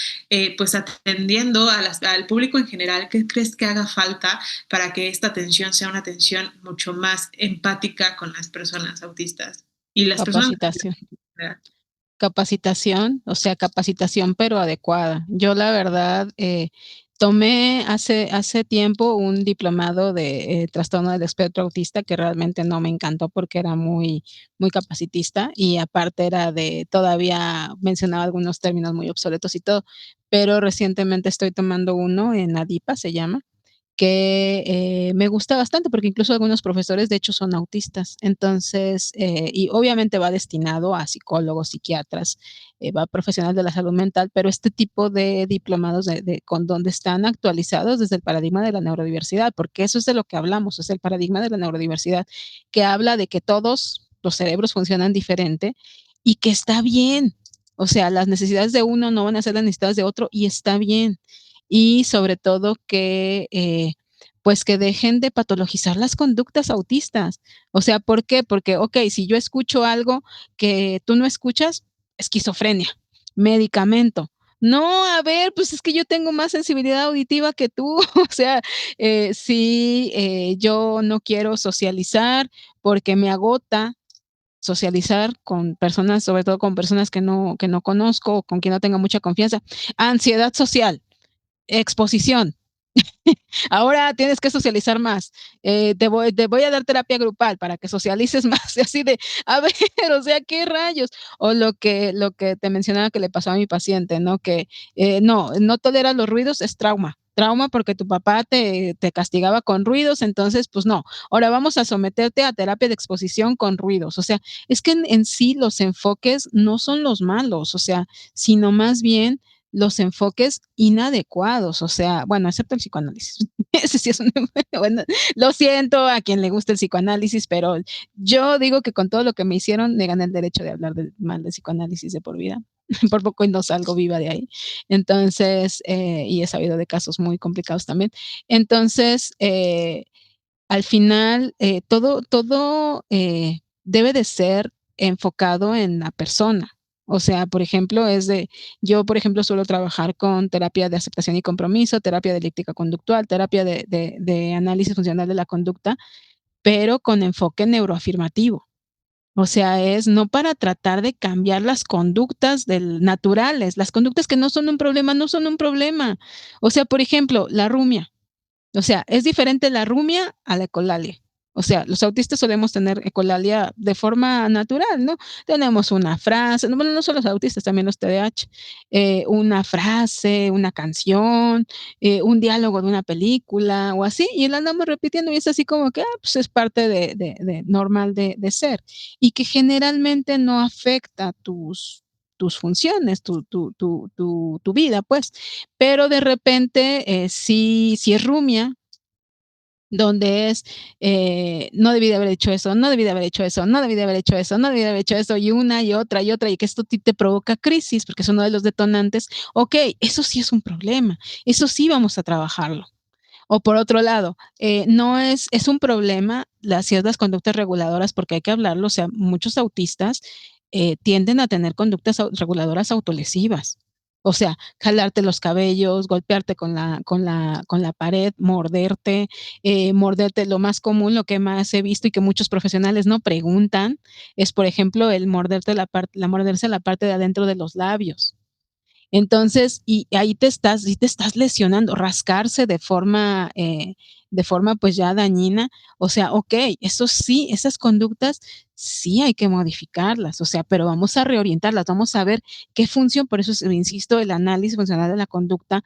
pues atendiendo al público en general, ¿qué crees que haga falta para que esta atención sea una atención mucho más empática con las personas autistas y las personas Capacitación. en general? Capacitación, o sea, capacitación, pero adecuada. Yo la verdad tomé hace tiempo un diplomado de trastorno del espectro autista que realmente no me encantó porque era muy capacitista y aparte era de, todavía mencionaba algunos términos muy obsoletos y todo, pero recientemente estoy tomando uno en ADIPA, se llama, que me gusta bastante porque incluso algunos profesores de hecho son autistas. Entonces, y obviamente va destinado a psicólogos, psiquiatras, va a profesionales de la salud mental, pero este tipo de diplomados con donde están actualizados desde el paradigma de la neurodiversidad, porque eso es de lo que hablamos, es el paradigma de la neurodiversidad, que habla de que todos los cerebros funcionan diferente y que está bien. O sea, las necesidades de uno no van a ser las necesidades de otro y está bien y sobre todo que, pues que dejen de patologizar las conductas autistas. O sea, ¿por qué? Porque, ok, si yo escucho algo que tú no escuchas, esquizofrenia, medicamento. No, a ver, pues es que yo tengo más sensibilidad auditiva que tú. O sea, si yo no quiero socializar porque me agota socializar con personas, sobre todo con personas que no conozco o con quien no tenga mucha confianza. Ansiedad social, exposición. Ahora tienes que socializar más. Te voy a dar terapia grupal para que socialices más. Y así de, a ver, o sea, ¿qué rayos? O lo que te mencionaba que le pasó a mi paciente, ¿no? Que no tolera los ruidos, es trauma. Trauma porque tu papá te castigaba con ruidos, entonces, pues no. Ahora vamos a someterte a terapia de exposición con ruidos. O sea, es que en sí los enfoques no son los malos, o sea, sino más bien los enfoques inadecuados, o sea, bueno, excepto el psicoanálisis. Ese sí es un, bueno, lo siento a quien le gusta el psicoanálisis, pero yo digo que con todo lo que me hicieron, me gané el derecho de hablar mal de psicoanálisis de por vida. Por poco y no salgo viva de ahí. Entonces, y he sabido de casos muy complicados también. Entonces, al final, todo debe de ser enfocado en la persona. O sea, por ejemplo, yo, por ejemplo, suelo trabajar con terapia de aceptación y compromiso, terapia dialéctica conductual, terapia de análisis funcional de la conducta, pero con enfoque neuroafirmativo. O sea, es no para tratar de cambiar las conductas naturales, las conductas que no son un problema, no son un problema. O sea, por ejemplo, la rumia. O sea, es diferente la rumia a la ecolalia. O sea, los autistas solemos tener ecolalia de forma natural, ¿no? Tenemos una frase, no, bueno, no solo los autistas, también los TDAH, una frase, una canción, un diálogo de una película o así, y la andamos repitiendo y es así como que, pues es parte de normal de ser y que generalmente no afecta tus funciones, tu vida, pues. Pero de repente, si es rumia, donde es, no debí de haber hecho eso, no debí de haber hecho eso, no debí de haber hecho eso, no debí de haber hecho eso, y una y otra, y que esto te provoca crisis, porque es uno de los detonantes. Ok, eso sí es un problema, eso sí vamos a trabajarlo. O por otro lado, no es un problema las ciertas conductas reguladoras, porque hay que hablarlo, o sea, muchos autistas tienden a tener conductas reguladoras autolesivas. O sea, jalarte los cabellos, golpearte con la pared, morderte. Lo más común, lo que más he visto y que muchos profesionales no preguntan, es, por ejemplo, el morderse la parte de adentro de los labios. Entonces, y ahí te estás lesionando, rascarse de forma de forma pues ya dañina. O sea, ok, eso sí, esas conductas sí hay que modificarlas, o sea, pero vamos a reorientarlas, vamos a ver qué función, por eso insisto, el análisis funcional de la conducta,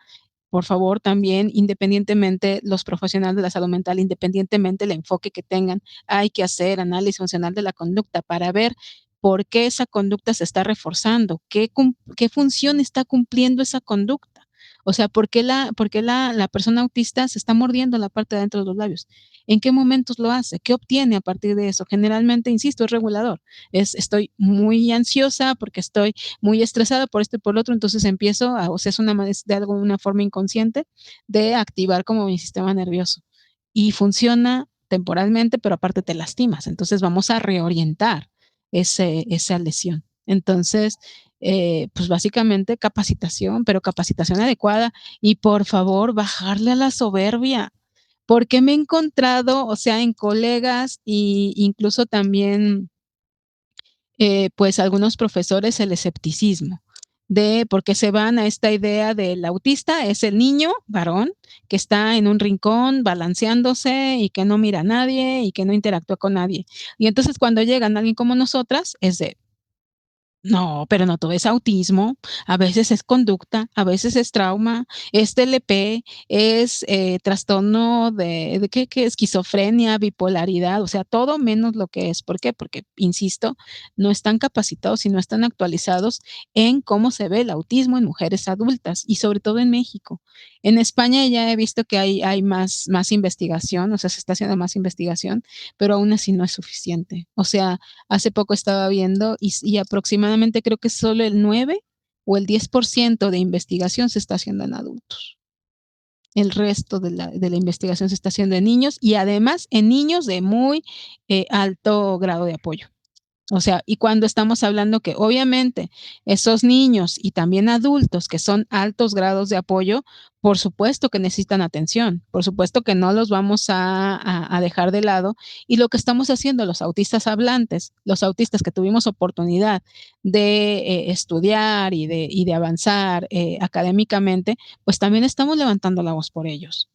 por favor, también, independientemente los profesionales de la salud mental, independientemente el enfoque que tengan, hay que hacer análisis funcional de la conducta para ver por qué esa conducta se está reforzando, qué función está cumpliendo esa conducta. O sea, ¿por qué la persona autista se está mordiendo la parte de adentro de los labios? ¿En qué momentos lo hace? ¿Qué obtiene a partir de eso? Generalmente, insisto, es regulador. Estoy muy ansiosa porque estoy muy estresada por esto y por lo otro, entonces empiezo o sea, es de alguna forma inconsciente de activar como mi sistema nervioso. Y funciona temporalmente, pero aparte te lastimas. Entonces vamos a reorientar esa lesión. Entonces, pues básicamente capacitación, pero capacitación adecuada y por favor bajarle a la soberbia, porque me he encontrado, o sea, en colegas e incluso también pues algunos profesores el escepticismo de porque se van a esta idea del autista, es el niño varón que está en un rincón balanceándose y que no mira a nadie y que no interactúa con nadie. Y entonces cuando llegan alguien como nosotras es de, no, pero no todo es autismo, a veces es conducta, a veces es trauma, es TLP, es trastorno de esquizofrenia, bipolaridad, o sea, todo menos lo que es. ¿Por qué? Porque, insisto, no están capacitados y no están actualizados en cómo se ve el autismo en mujeres adultas y sobre todo en México. En España ya he visto que hay más investigación, o sea, se está haciendo más investigación, pero aún así no es suficiente. O sea, hace poco estaba viendo y aproximadamente creo que solo el 9 o el 10% de investigación se está haciendo en adultos. El resto de la investigación se está haciendo en niños y además en niños de muy alto grado de apoyo. O sea, y cuando estamos hablando que obviamente esos niños y también adultos que son altos grados de apoyo, por supuesto que necesitan atención, por supuesto que no los vamos a dejar de lado. Y lo que estamos haciendo los autistas hablantes, los autistas que tuvimos oportunidad de estudiar y de avanzar académicamente, pues también estamos levantando la voz por ellos.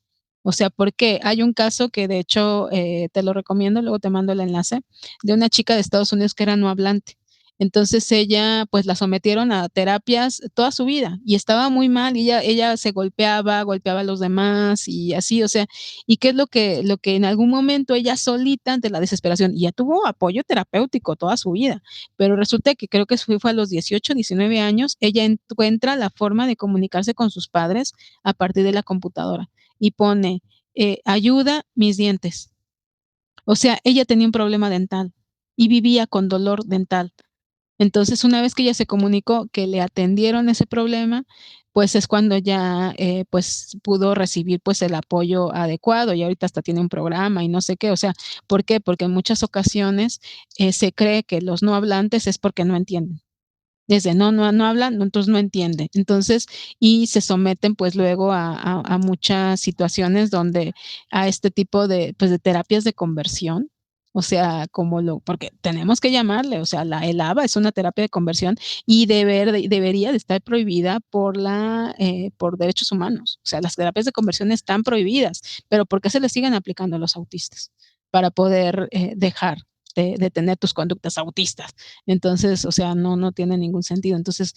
O sea, porque hay un caso que de hecho te lo recomiendo, luego te mando el enlace, de una chica de Estados Unidos que era no hablante. Entonces ella, pues la sometieron a terapias toda su vida y estaba muy mal y ella se golpeaba a los demás y así, o sea, ¿y qué es lo que en algún momento ella solita ante la desesperación, y ya tuvo apoyo terapéutico toda su vida, pero resulta que creo que fue a los 18, 19 años, ella encuentra la forma de comunicarse con sus padres a partir de la computadora y pone, ayuda, mis dientes. O sea, ella tenía un problema dental y vivía con dolor dental. Entonces, una vez que ella se comunicó que le atendieron ese problema, pues es cuando ya pues pudo recibir pues el apoyo adecuado y ahorita hasta tiene un programa y no sé qué. O sea, ¿por qué? Porque en muchas ocasiones se cree que los no hablantes es porque no entienden. Desde no hablan, entonces no entiende. Entonces, y se someten pues luego a muchas situaciones donde a este tipo de, pues, de terapias de conversión, o sea, porque tenemos que llamarle, o sea, el ABA es una terapia de conversión y debería de estar prohibida por derechos humanos. O sea, las terapias de conversión están prohibidas, pero ¿por qué se le siguen aplicando a los autistas? Para poder dejar de tener tus conductas autistas. Entonces, o sea, no tiene ningún sentido. Entonces,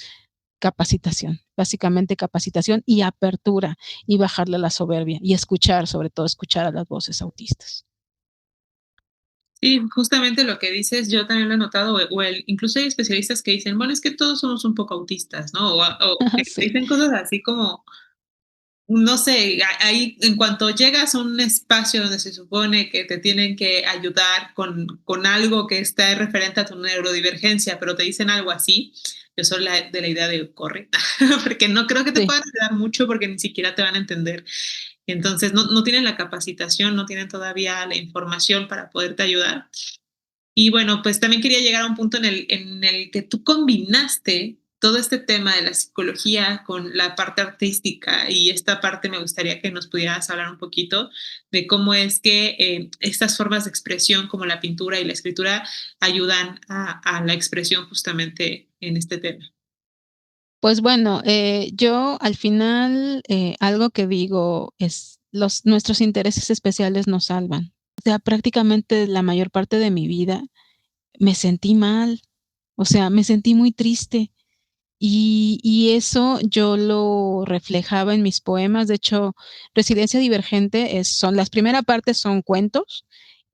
capacitación, básicamente capacitación y apertura y bajarle la soberbia y escuchar, sobre todo escuchar a las voces autistas. Sí, justamente lo que dices, yo también lo he notado, incluso hay especialistas que dicen, bueno, es que todos somos un poco autistas, ¿no? O que Sí, dicen cosas así como, no sé, ahí en cuanto llegas a un espacio donde se supone que te tienen que ayudar con algo que está referente a tu neurodivergencia, pero te dicen algo así, yo soy de la idea de corre, porque no creo que te sí. puedan ayudar mucho porque ni siquiera te van a entender. Entonces, no tienen la capacitación, no tienen todavía la información para poderte ayudar. Y bueno, pues también quería llegar a un punto en el que tú combinaste todo este tema de la psicología con la parte artística y esta parte me gustaría que nos pudieras hablar un poquito de cómo es que estas formas de expresión como la pintura y la escritura ayudan a la expresión justamente en este tema. Pues bueno, yo al final algo que digo es nuestros intereses especiales nos salvan. O sea, prácticamente la mayor parte de mi vida me sentí mal, o sea, me sentí muy triste. Y eso yo lo reflejaba en mis poemas. De hecho, Residencia Divergente son las primeras partes son cuentos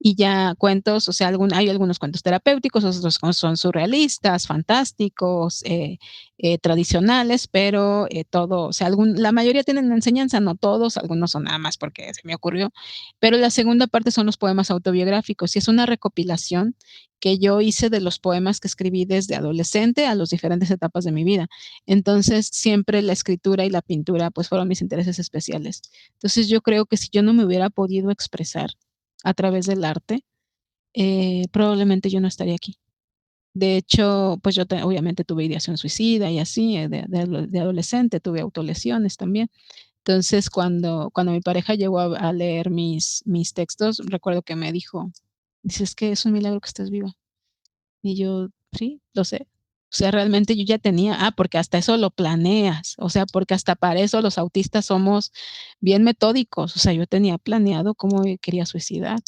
y ya cuentos, o sea, hay algunos cuentos terapéuticos, otros son surrealistas, fantásticos, tradicionales, pero todo, o sea, la mayoría tienen enseñanza, no todos, algunos son nada más porque se me ocurrió, pero la segunda parte son los poemas autobiográficos y es una recopilación que yo hice de los poemas que escribí desde adolescente a las diferentes etapas de mi vida. Entonces, siempre la escritura y la pintura, pues fueron mis intereses especiales. Entonces, yo creo que si yo no me hubiera podido expresar a través del arte, probablemente yo no estaría aquí. De hecho, pues yo obviamente tuve ideación suicida y así, de adolescente, tuve autolesiones también. Entonces, cuando mi pareja llegó a leer mis textos, recuerdo que me dijo, dice, es que es un milagro que estés viva. Y yo, sí, lo sé. O sea, realmente yo ya tenía, porque hasta eso lo planeas, o sea, porque hasta para eso los autistas somos bien metódicos. O sea, yo tenía planeado cómo me quería suicidar.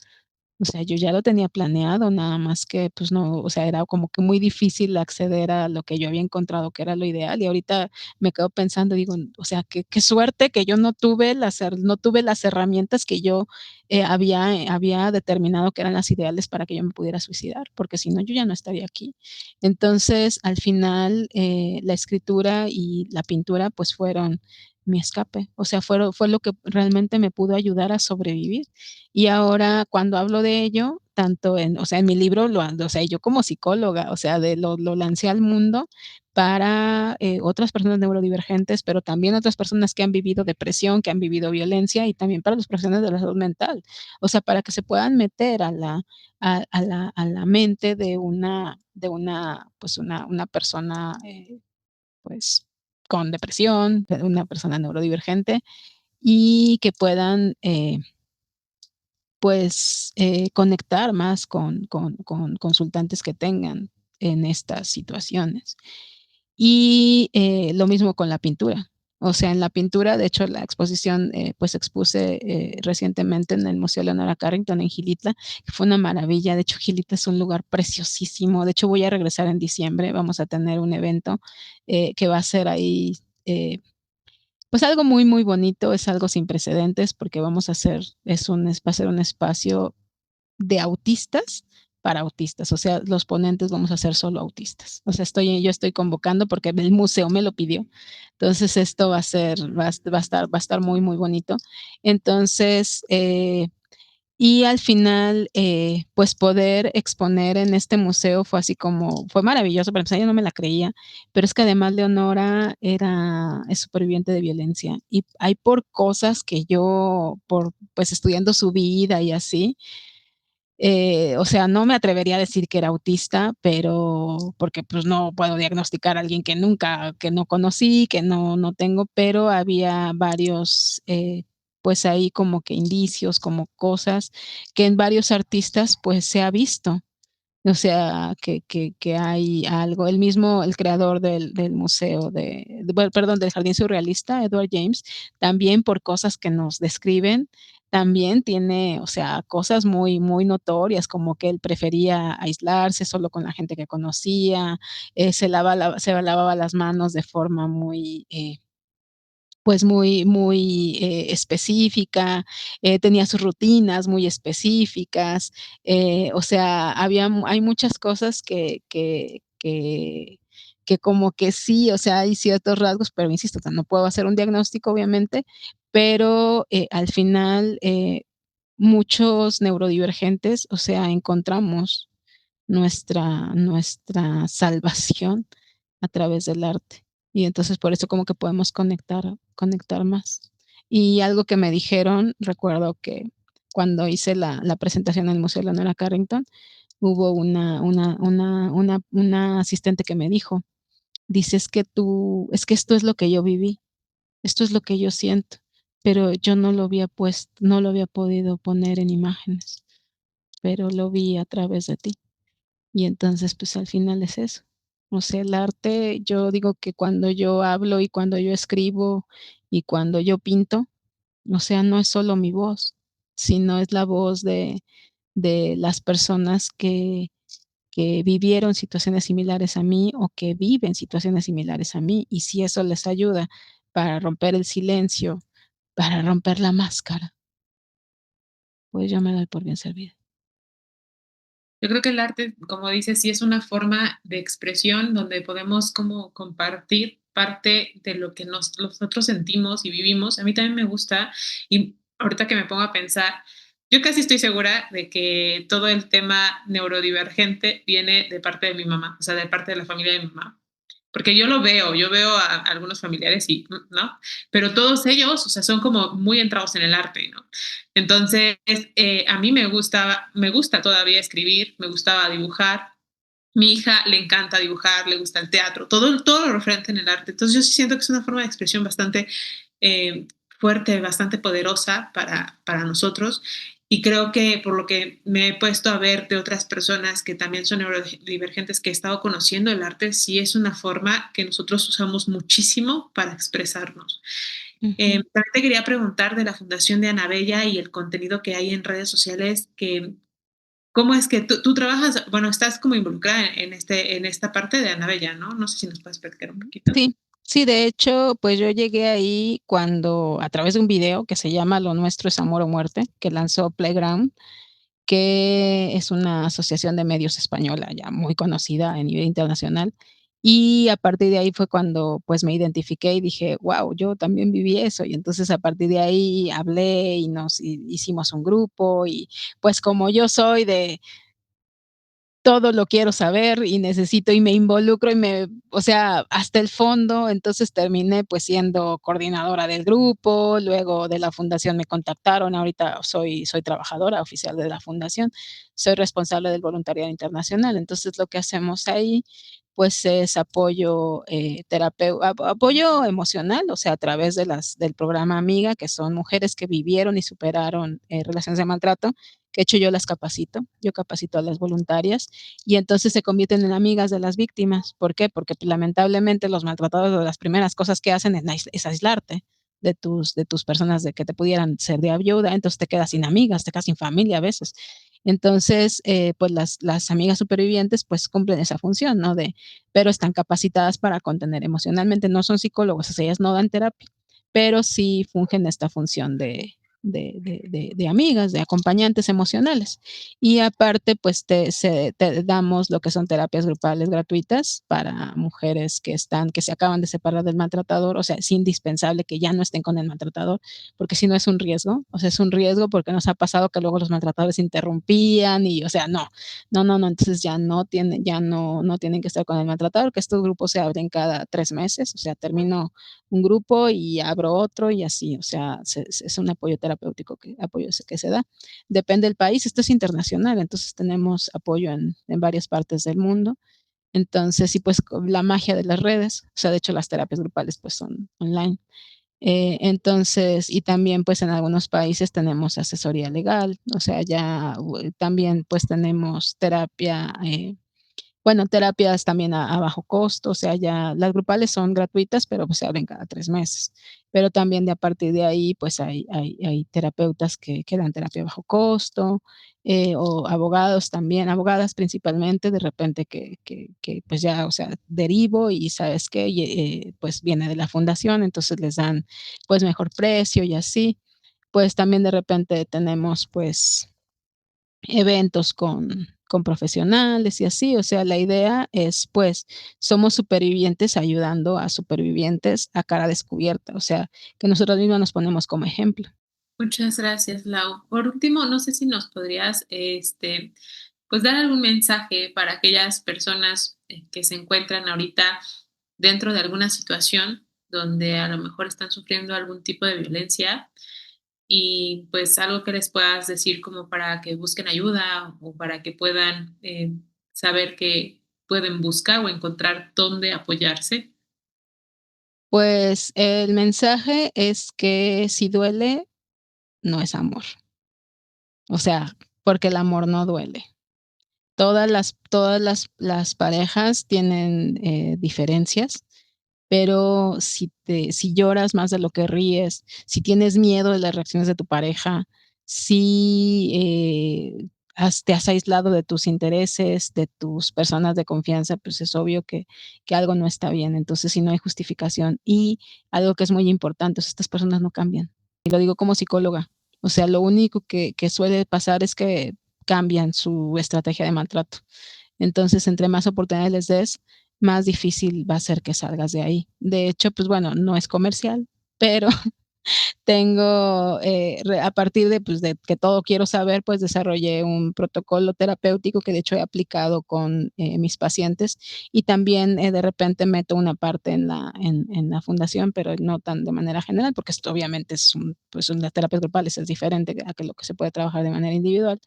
O sea, yo ya lo tenía planeado, nada más que, pues no, o sea, era como que muy difícil acceder a lo que yo había encontrado que era lo ideal. Y ahorita me quedo pensando, digo, o sea, qué suerte que yo no tuve las herramientas que yo había determinado que eran las ideales para que yo me pudiera suicidar, porque si no, yo ya no estaría aquí. Entonces, al final, la escritura y la pintura, pues fueron mi escape. O sea, fue lo que realmente me pudo ayudar a sobrevivir. Y ahora cuando hablo de ello, tanto o sea, en mi libro o sea, yo como psicóloga, o sea, lo lancé al mundo para otras personas neurodivergentes, pero también otras personas que han vivido depresión, que han vivido violencia y también para los profesionales de la salud mental. O sea, para que se puedan meter a la mente pues una persona, pues con depresión, de una persona neurodivergente y que puedan pues, conectar más con consultantes que tengan en estas situaciones. Y, lo mismo con la pintura. O sea, en la pintura, de hecho, la exposición, pues, expuse, recientemente en el Museo Leonora Carrington en Gilitla, que fue una maravilla. De hecho, Gilitla es un lugar preciosísimo. De hecho, voy a regresar en diciembre, vamos a tener un evento, que va a ser ahí, pues algo muy, muy bonito, es algo sin precedentes, porque vamos a hacer va a ser un espacio de autistas para autistas, o sea, los ponentes vamos a ser solo autistas. O sea, yo estoy convocando porque el museo me lo pidió. Entonces, esto va a estar muy, muy bonito. Entonces, y al final, pues poder exponer en este museo fue maravilloso, pero pues yo no me la creía, pero es que además Leonora es superviviente de violencia y hay por cosas que yo, pues estudiando su vida y así, o sea, no me atrevería a decir que era autista, pero porque pues no puedo diagnosticar a alguien que no conocí, que no tengo, pero había varios, pues ahí como que indicios, como cosas que en varios artistas pues se ha visto. O sea, que hay algo. El creador del museo bueno, perdón, del Jardín Surrealista, Edward James, también por cosas que nos describen, también tiene, o sea, cosas muy, muy notorias, como que él prefería aislarse solo con la gente que conocía, se lavaba las manos de forma muy, pues muy específica, tenía sus rutinas muy específicas, o sea, hay muchas cosas que como que sí, o sea, hay ciertos rasgos, pero insisto, o sea, no puedo hacer un diagnóstico, obviamente, pero al final muchos neurodivergentes, o sea, encontramos nuestra salvación a través del arte. Y entonces por eso como que podemos conectar más. Y algo que me dijeron, recuerdo que cuando hice la presentación en el Museo Leonora Carrington, hubo una asistente que me dijo, dice, es que esto es lo que yo viví, esto es lo que yo siento, pero yo no lo había podido poner en imágenes, pero lo vi a través de ti. Y entonces, pues, al final es eso. O sea, el arte, yo digo que cuando yo hablo y cuando yo escribo y cuando yo pinto, O sea, no es solo mi voz, sino es la voz de las personas que vivieron situaciones similares a mí o que viven situaciones similares a mí. Y si eso les ayuda para romper el silencio, para romper la máscara, pues yo me doy por bien servida. Yo creo que el arte, como dices, sí es una forma de expresión donde podemos como compartir parte de lo que nosotros sentimos y vivimos. A mí también me gusta y ahorita que me pongo a pensar, yo casi estoy segura de que todo el tema neurodivergente viene de parte de mi mamá, o sea, de parte de la familia de mi mamá. Porque yo veo a algunos familiares y, ¿no? Pero todos ellos, o sea, son como muy entrados en el arte, ¿no? Entonces, a mí me gusta todavía escribir, me gustaba dibujar. Mi hija le encanta dibujar, le gusta el teatro, todo lo referente en el arte. Entonces, yo sí siento que es una forma de expresión bastante fuerte, bastante poderosa para nosotros. Y creo que por lo que me he puesto a ver de otras personas que también son neurodivergentes, que he estado conociendo el arte, sí es una forma que nosotros usamos muchísimo para expresarnos. Ujú. También te quería preguntar de la Fundación de Anabella y el contenido que hay en redes sociales, que cómo es que tú trabajas, bueno, estás como involucrada en esta parte de Anabella, ¿no? No sé si nos puedes platicar un poquito. Sí, sí, de hecho, pues yo llegué ahí cuando a través de un video que se llama Lo nuestro es amor o muerte, que lanzó Playground, que es una asociación de medios española ya muy conocida a nivel internacional. Y a partir de ahí fue cuando, pues, me identifiqué y dije: "Guau, yo también viví eso". Y entonces a partir de ahí hablé y nos hicimos un grupo y, pues, como yo soy de todo lo quiero saber y necesito y me involucro y o sea, hasta el fondo, entonces terminé, pues, siendo coordinadora del grupo, luego de la fundación me contactaron, ahorita soy trabajadora oficial de la fundación, soy responsable del voluntariado internacional. Entonces, lo que hacemos ahí, pues, es apoyo emocional, o sea, a través del programa Amiga, que son mujeres que vivieron y superaron, relaciones de maltrato, que de hecho yo capacito a las voluntarias y entonces se convierten en amigas de las víctimas. ¿Por qué? Porque pues, lamentablemente los maltratadores de las primeras cosas que hacen es aislarte de tus personas de que te pudieran ser de ayuda, entonces te quedas sin amigas, te quedas sin familia a veces. Entonces, pues las amigas supervivientes pues cumplen esa función, ¿no? Pero están capacitadas para contener emocionalmente, no son psicólogos, o sea, ellas no dan terapia, pero sí fungen esta función de amigas, de acompañantes emocionales. Y aparte, pues te damos lo que son terapias grupales gratuitas para mujeres que se acaban de separar del maltratador. O sea, es indispensable que ya no estén con el maltratador, porque si no es un riesgo. O sea, es un riesgo porque nos ha pasado que luego los maltratadores interrumpían y, o sea, no, no, no, no. Entonces no tienen que estar con el maltratador, que estos grupos se abren cada 3 meses. O sea, termino un grupo y abro otro y así. O sea, es un apoyo terapéutico que se da. Depende del país, esto es internacional, entonces tenemos apoyo en varias partes del mundo. Entonces, sí, pues la magia de las redes, o sea, de hecho las terapias grupales pues son online. Entonces, y también pues en algunos países tenemos asesoría legal, o sea, también pues tenemos terapia, bueno, terapias también a bajo costo, o sea, ya las grupales son gratuitas, pero pues se abren cada 3 meses. Pero también de a partir de ahí, pues hay terapeutas que dan terapia a bajo costo, o abogados también, abogadas principalmente, de repente que pues ya, o sea, derivo y sabes qué, pues viene de la fundación, entonces les dan pues mejor precio y así. Pues también de repente tenemos pues eventos con profesionales y así. O sea, la idea es, pues, somos supervivientes ayudando a supervivientes a cara descubierta, o sea, que nosotros mismos nos ponemos como ejemplo. Muchas gracias, Lau. Por último, no sé si nos podrías, pues dar algún mensaje para aquellas personas que se encuentran ahorita dentro de alguna situación donde a lo mejor están sufriendo algún tipo de violencia y pues algo que les puedas decir como para que busquen ayuda o para que puedan saber que pueden buscar o encontrar dónde apoyarse. Pues, el mensaje es que si duele, no es amor. O sea, porque el amor no duele. Todas las parejas tienen, diferencias, pero si lloras más de lo que ríes, si tienes miedo de las reacciones de tu pareja, si te has aislado de tus intereses, de tus personas de confianza, pues es obvio que algo no está bien. Entonces, si no hay justificación y algo que es muy importante, estas personas no cambian. Y lo digo como psicóloga. O sea, lo único que suele pasar es que cambian su estrategia de maltrato. Entonces, entre más oportunidades les des, más difícil va a ser que salgas de ahí. De hecho, pues bueno, no es comercial, pero tengo, a partir de, pues, de que todo quiero saber, pues desarrollé un protocolo terapéutico que de hecho he aplicado con mis pacientes y también de repente meto una parte en la fundación, pero no tan de manera general, porque esto obviamente pues las terapias grupales es diferente a que lo que se puede trabajar de manera individual.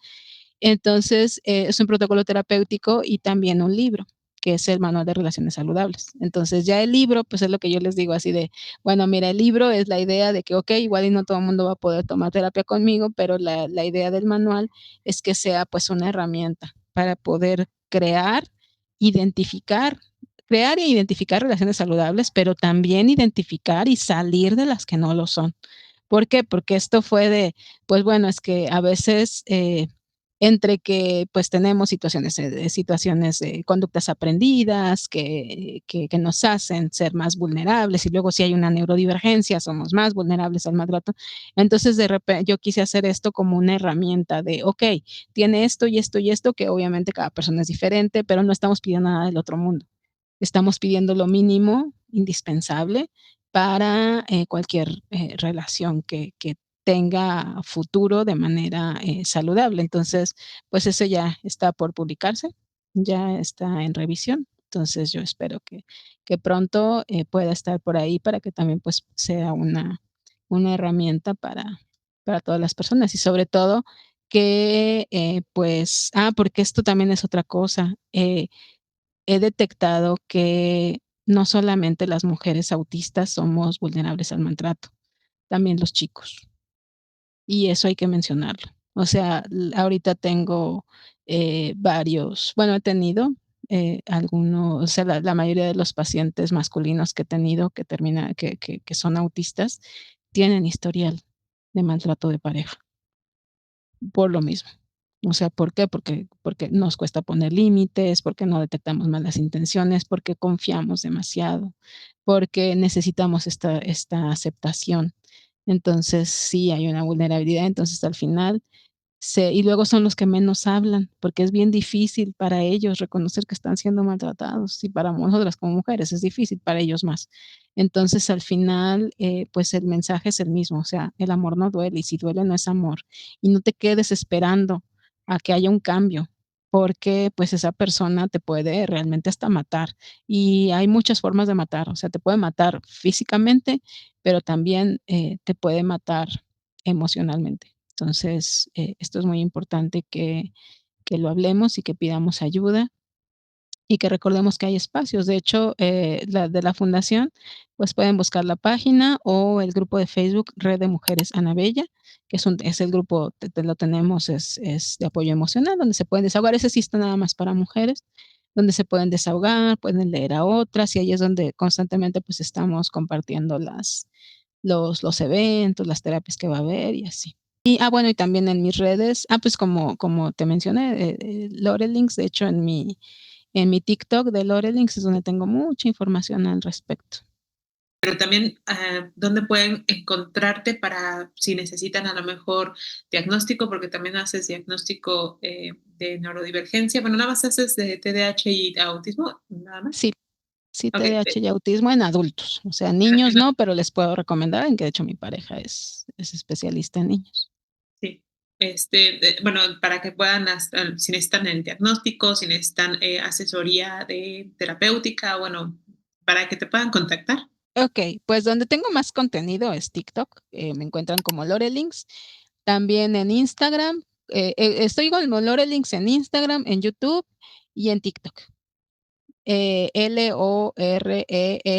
Entonces, es un protocolo terapéutico y también un libro, que es el Manual de Relaciones Saludables. Entonces, ya el libro, pues es lo que yo les digo así de, bueno, mira, el libro es la idea de que, ok, igual y no todo el mundo va a poder tomar terapia conmigo, pero la idea del manual es que sea pues una herramienta para poder identificar, crear e identificar relaciones saludables, pero también identificar y salir de las que no lo son. ¿Por qué? Porque esto fue de, pues bueno, es que a veces entre que pues tenemos situaciones de conductas aprendidas que nos hacen ser más vulnerables y luego si hay una neurodivergencia somos más vulnerables al maltrato. Entonces de repente yo quise hacer esto como una herramienta de, ok, tiene esto y esto y esto, que obviamente cada persona es diferente, pero no estamos pidiendo nada del otro mundo. Estamos pidiendo lo mínimo, indispensable para cualquier relación que tenga futuro de manera saludable. Entonces, pues eso ya está por publicarse, ya está en revisión. Entonces, yo espero que pronto pueda estar por ahí para que también pues sea una herramienta para todas las personas y sobre todo que pues, porque esto también es otra cosa. He detectado que no solamente las mujeres autistas somos vulnerables al maltrato, también los chicos. Y eso hay que mencionarlo. O sea, ahorita tengo varios, bueno, he tenido algunos, o sea, la mayoría de los pacientes masculinos que he tenido que son autistas, tienen historial de maltrato de pareja, por lo mismo. O sea, ¿por qué? Porque nos cuesta poner límites, porque no detectamos malas intenciones, porque confiamos demasiado, porque necesitamos esta aceptación. Entonces, sí hay una vulnerabilidad, entonces al final y luego son los que menos hablan, porque es bien difícil para ellos reconocer que están siendo maltratados, y para nosotras como mujeres es difícil, para ellos más. Entonces, al final, pues el mensaje es el mismo, o sea, el amor no duele, y si duele no es amor. Y no te quedes esperando a que haya un cambio, porque pues esa persona te puede realmente hasta matar. Y hay muchas formas de matar, o sea, te puede matar físicamente, pero también te puede matar emocionalmente. Entonces, esto es muy importante que lo hablemos y que pidamos ayuda y que recordemos que hay espacios. De hecho, de la fundación, pues pueden buscar la página o el grupo de Facebook Red de Mujeres Ana Bella, que es el grupo, lo tenemos, es de apoyo emocional, donde se pueden desahogar. Ese sí está nada más para mujeres, donde se pueden desahogar, pueden leer a otras y ahí es donde constantemente pues estamos compartiendo los eventos, las terapias que va a haber y así. Y, bueno, y también en mis redes, pues como te mencioné, Lorelinks, de hecho, en mi TikTok de Lorelinks es donde tengo mucha información al respecto. Pero también, ¿dónde pueden encontrarte para si necesitan a lo mejor diagnóstico? Porque también haces diagnóstico de neurodivergencia. Bueno, nada más haces de TDAH y autismo, nada más. Sí, sí, Ok, TDAH y autismo en adultos, o sea, niños no, pero les puedo recomendar, en que de hecho mi pareja es especialista en niños. sí. Bueno, para que puedan, si necesitan el diagnóstico, si necesitan asesoría de terapéutica, bueno, para que te puedan contactar. Okey, pues donde tengo más contenido es TikTok, me encuentran como Lorelinks, también en Instagram, estoy como Lorelinks en Instagram, en YouTube y en TikTok.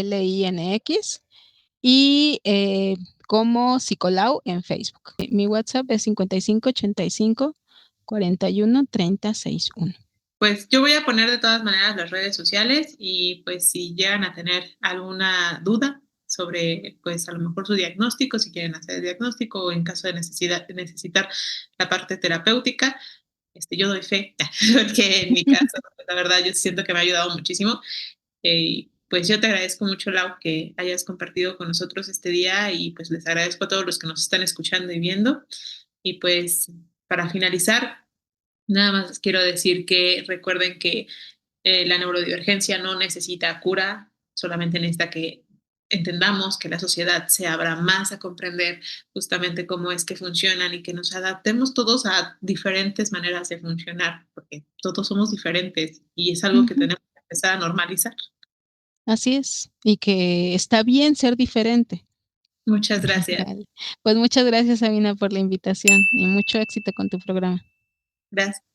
LORELINX y como Psicolau en Facebook. Mi WhatsApp es 55 85 41 30 61. pues yo voy a poner de todas maneras las redes sociales y pues si llegan a tener alguna duda sobre pues a lo mejor su diagnóstico, si quieren hacer el diagnóstico o en caso de necesitar la parte terapéutica, yo doy fe, porque en mi caso, pues, la verdad, yo siento que me ha ayudado muchísimo. Pues yo te agradezco mucho, Lau, que hayas compartido con nosotros este día y pues les agradezco a todos los que nos están escuchando y viendo. Y pues para finalizar, nada más quiero decir que recuerden que la neurodivergencia no necesita cura, solamente necesita que entendamos que la sociedad se abra más a comprender justamente cómo es que funcionan y que nos adaptemos todos a diferentes maneras de funcionar, porque todos somos diferentes y es algo que Ujú. tenemos que empezar a normalizar. Así es, y que está bien ser diferente. Muchas gracias. Vale. Pues muchas gracias, Sabina, por la invitación y mucho éxito con tu programa. Gracias.